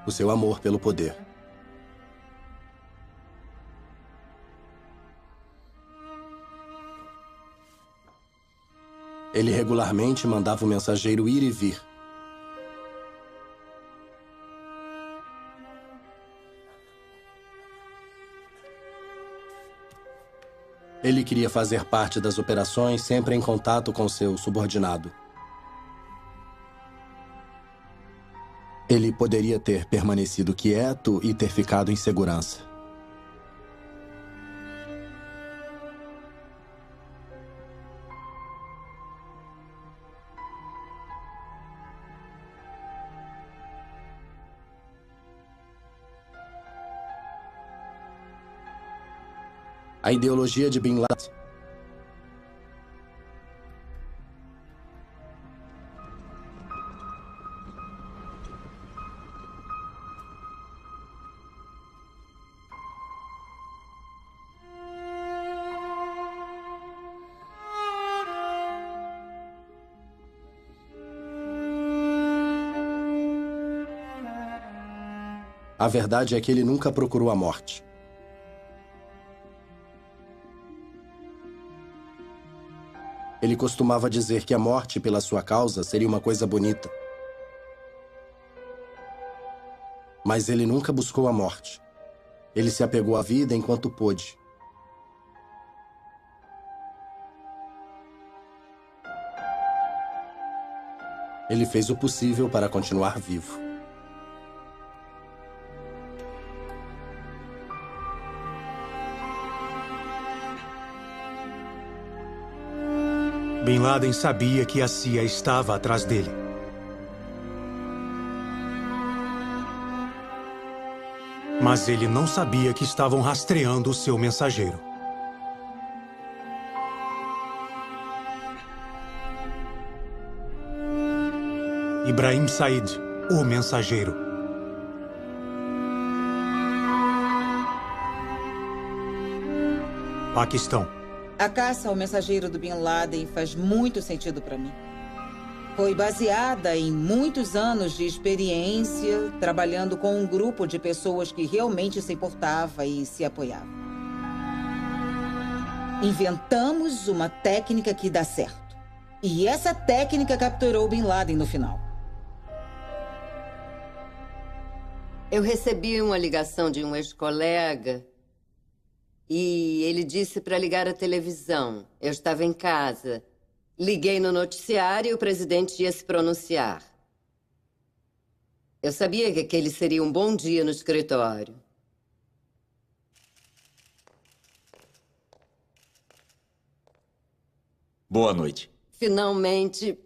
O seu amor pelo poder. Ele regularmente mandava o mensageiro ir e vir. Ele queria fazer parte das operações sempre em contato com seu subordinado. Ele poderia ter permanecido quieto e ter ficado em segurança. A ideologia de Bin Laden. A verdade é que ele nunca procurou a morte. Ele costumava dizer que a morte pela sua causa seria uma coisa bonita. Mas ele nunca buscou a morte. Ele se apegou à vida enquanto pôde. Ele fez o possível para continuar vivo. Bin Laden sabia que a CIA estava atrás dele. Mas ele não sabia que estavam rastreando o seu mensageiro. Ibrahim Said, o mensageiro. Paquistão. A caça ao mensageiro do Bin Laden faz muito sentido para mim. Foi baseada em muitos anos de experiência trabalhando com um grupo de pessoas que realmente se importava e se apoiava. Inventamos uma técnica que dá certo. E essa técnica capturou Bin Laden no final. Eu recebi uma ligação de um ex-colega e ele disse para ligar a televisão. Eu estava em casa. Liguei no noticiário e o presidente ia se pronunciar. Eu sabia que aquele seria um bom dia no escritório. Boa noite. Finalmente,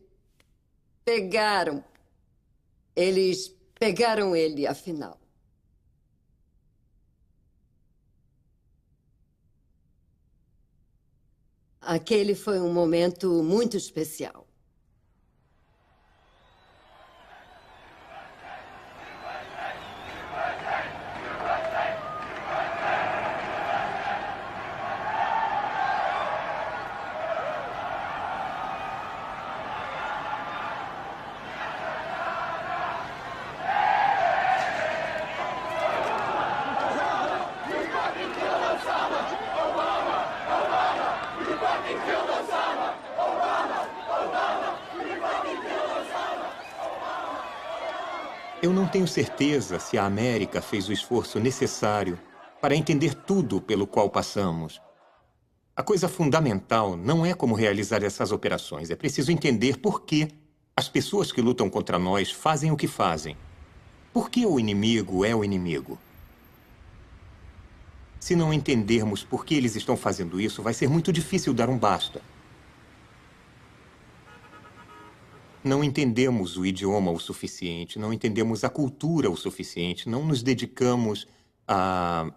pegaram. Eles pegaram ele, afinal. Aquele foi um momento muito especial. Eu não tenho certeza se a América fez o esforço necessário para entender tudo pelo qual passamos. A coisa fundamental não é como realizar essas operações. É preciso entender por que as pessoas que lutam contra nós fazem o que fazem. Por que o inimigo é o inimigo? Se não entendermos por que eles estão fazendo isso, vai ser muito difícil dar um basta. Não entendemos o idioma o suficiente, não entendemos a cultura o suficiente, não nos dedicamos a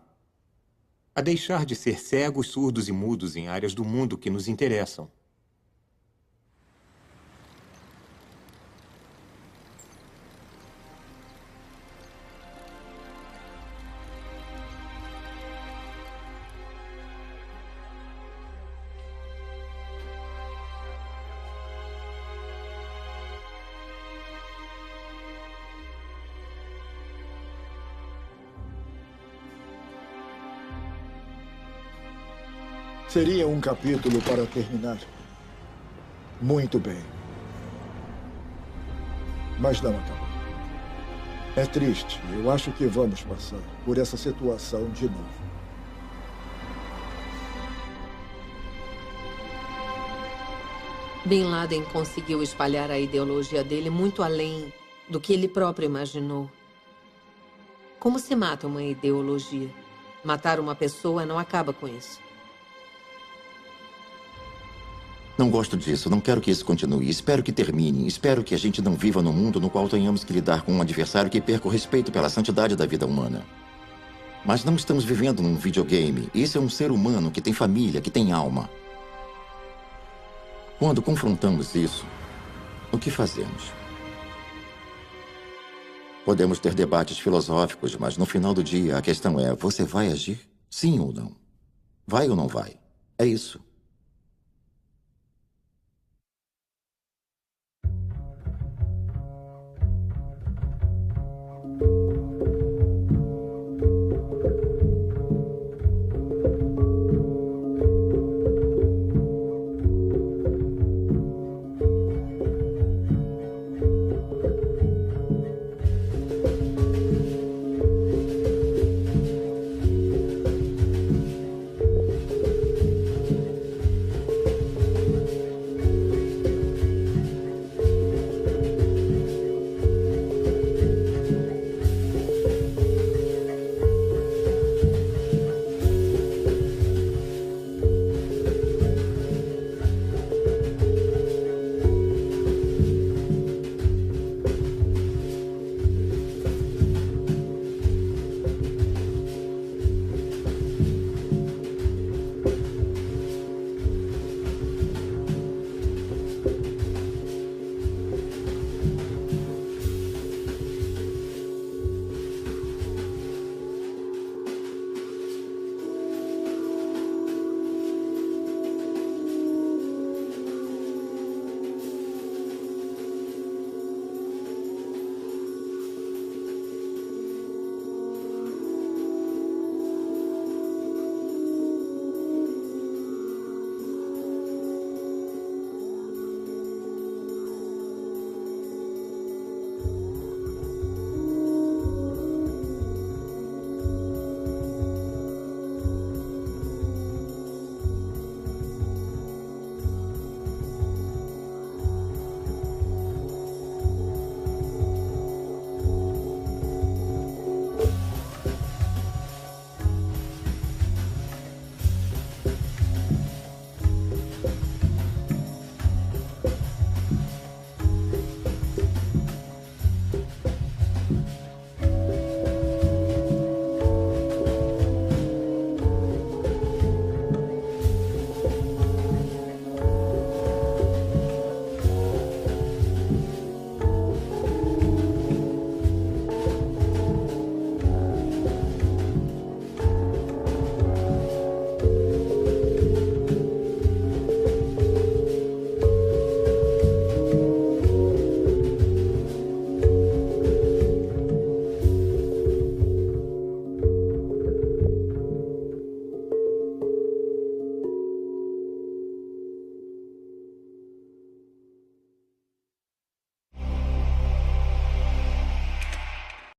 deixar de ser cegos, surdos e mudos em áreas do mundo que nos interessam. Seria um capítulo para terminar. Muito bem. Mas não acabou. É triste. Eu acho que vamos passar por essa situação de novo. Bin Laden conseguiu espalhar a ideologia dele muito além do que ele próprio imaginou. Como se mata uma ideologia? Matar uma pessoa não acaba com isso. Não gosto disso, não quero que isso continue. Espero que termine. Espero que a gente não viva num mundo no qual tenhamos que lidar com um adversário que perca o respeito pela santidade da vida humana. Mas não estamos vivendo num videogame. Esse é um ser humano que tem família, que tem alma. Quando confrontamos isso, o que fazemos? Podemos ter debates filosóficos, mas no final do dia a questão é: você vai agir? Sim ou não? Vai ou não vai? É isso.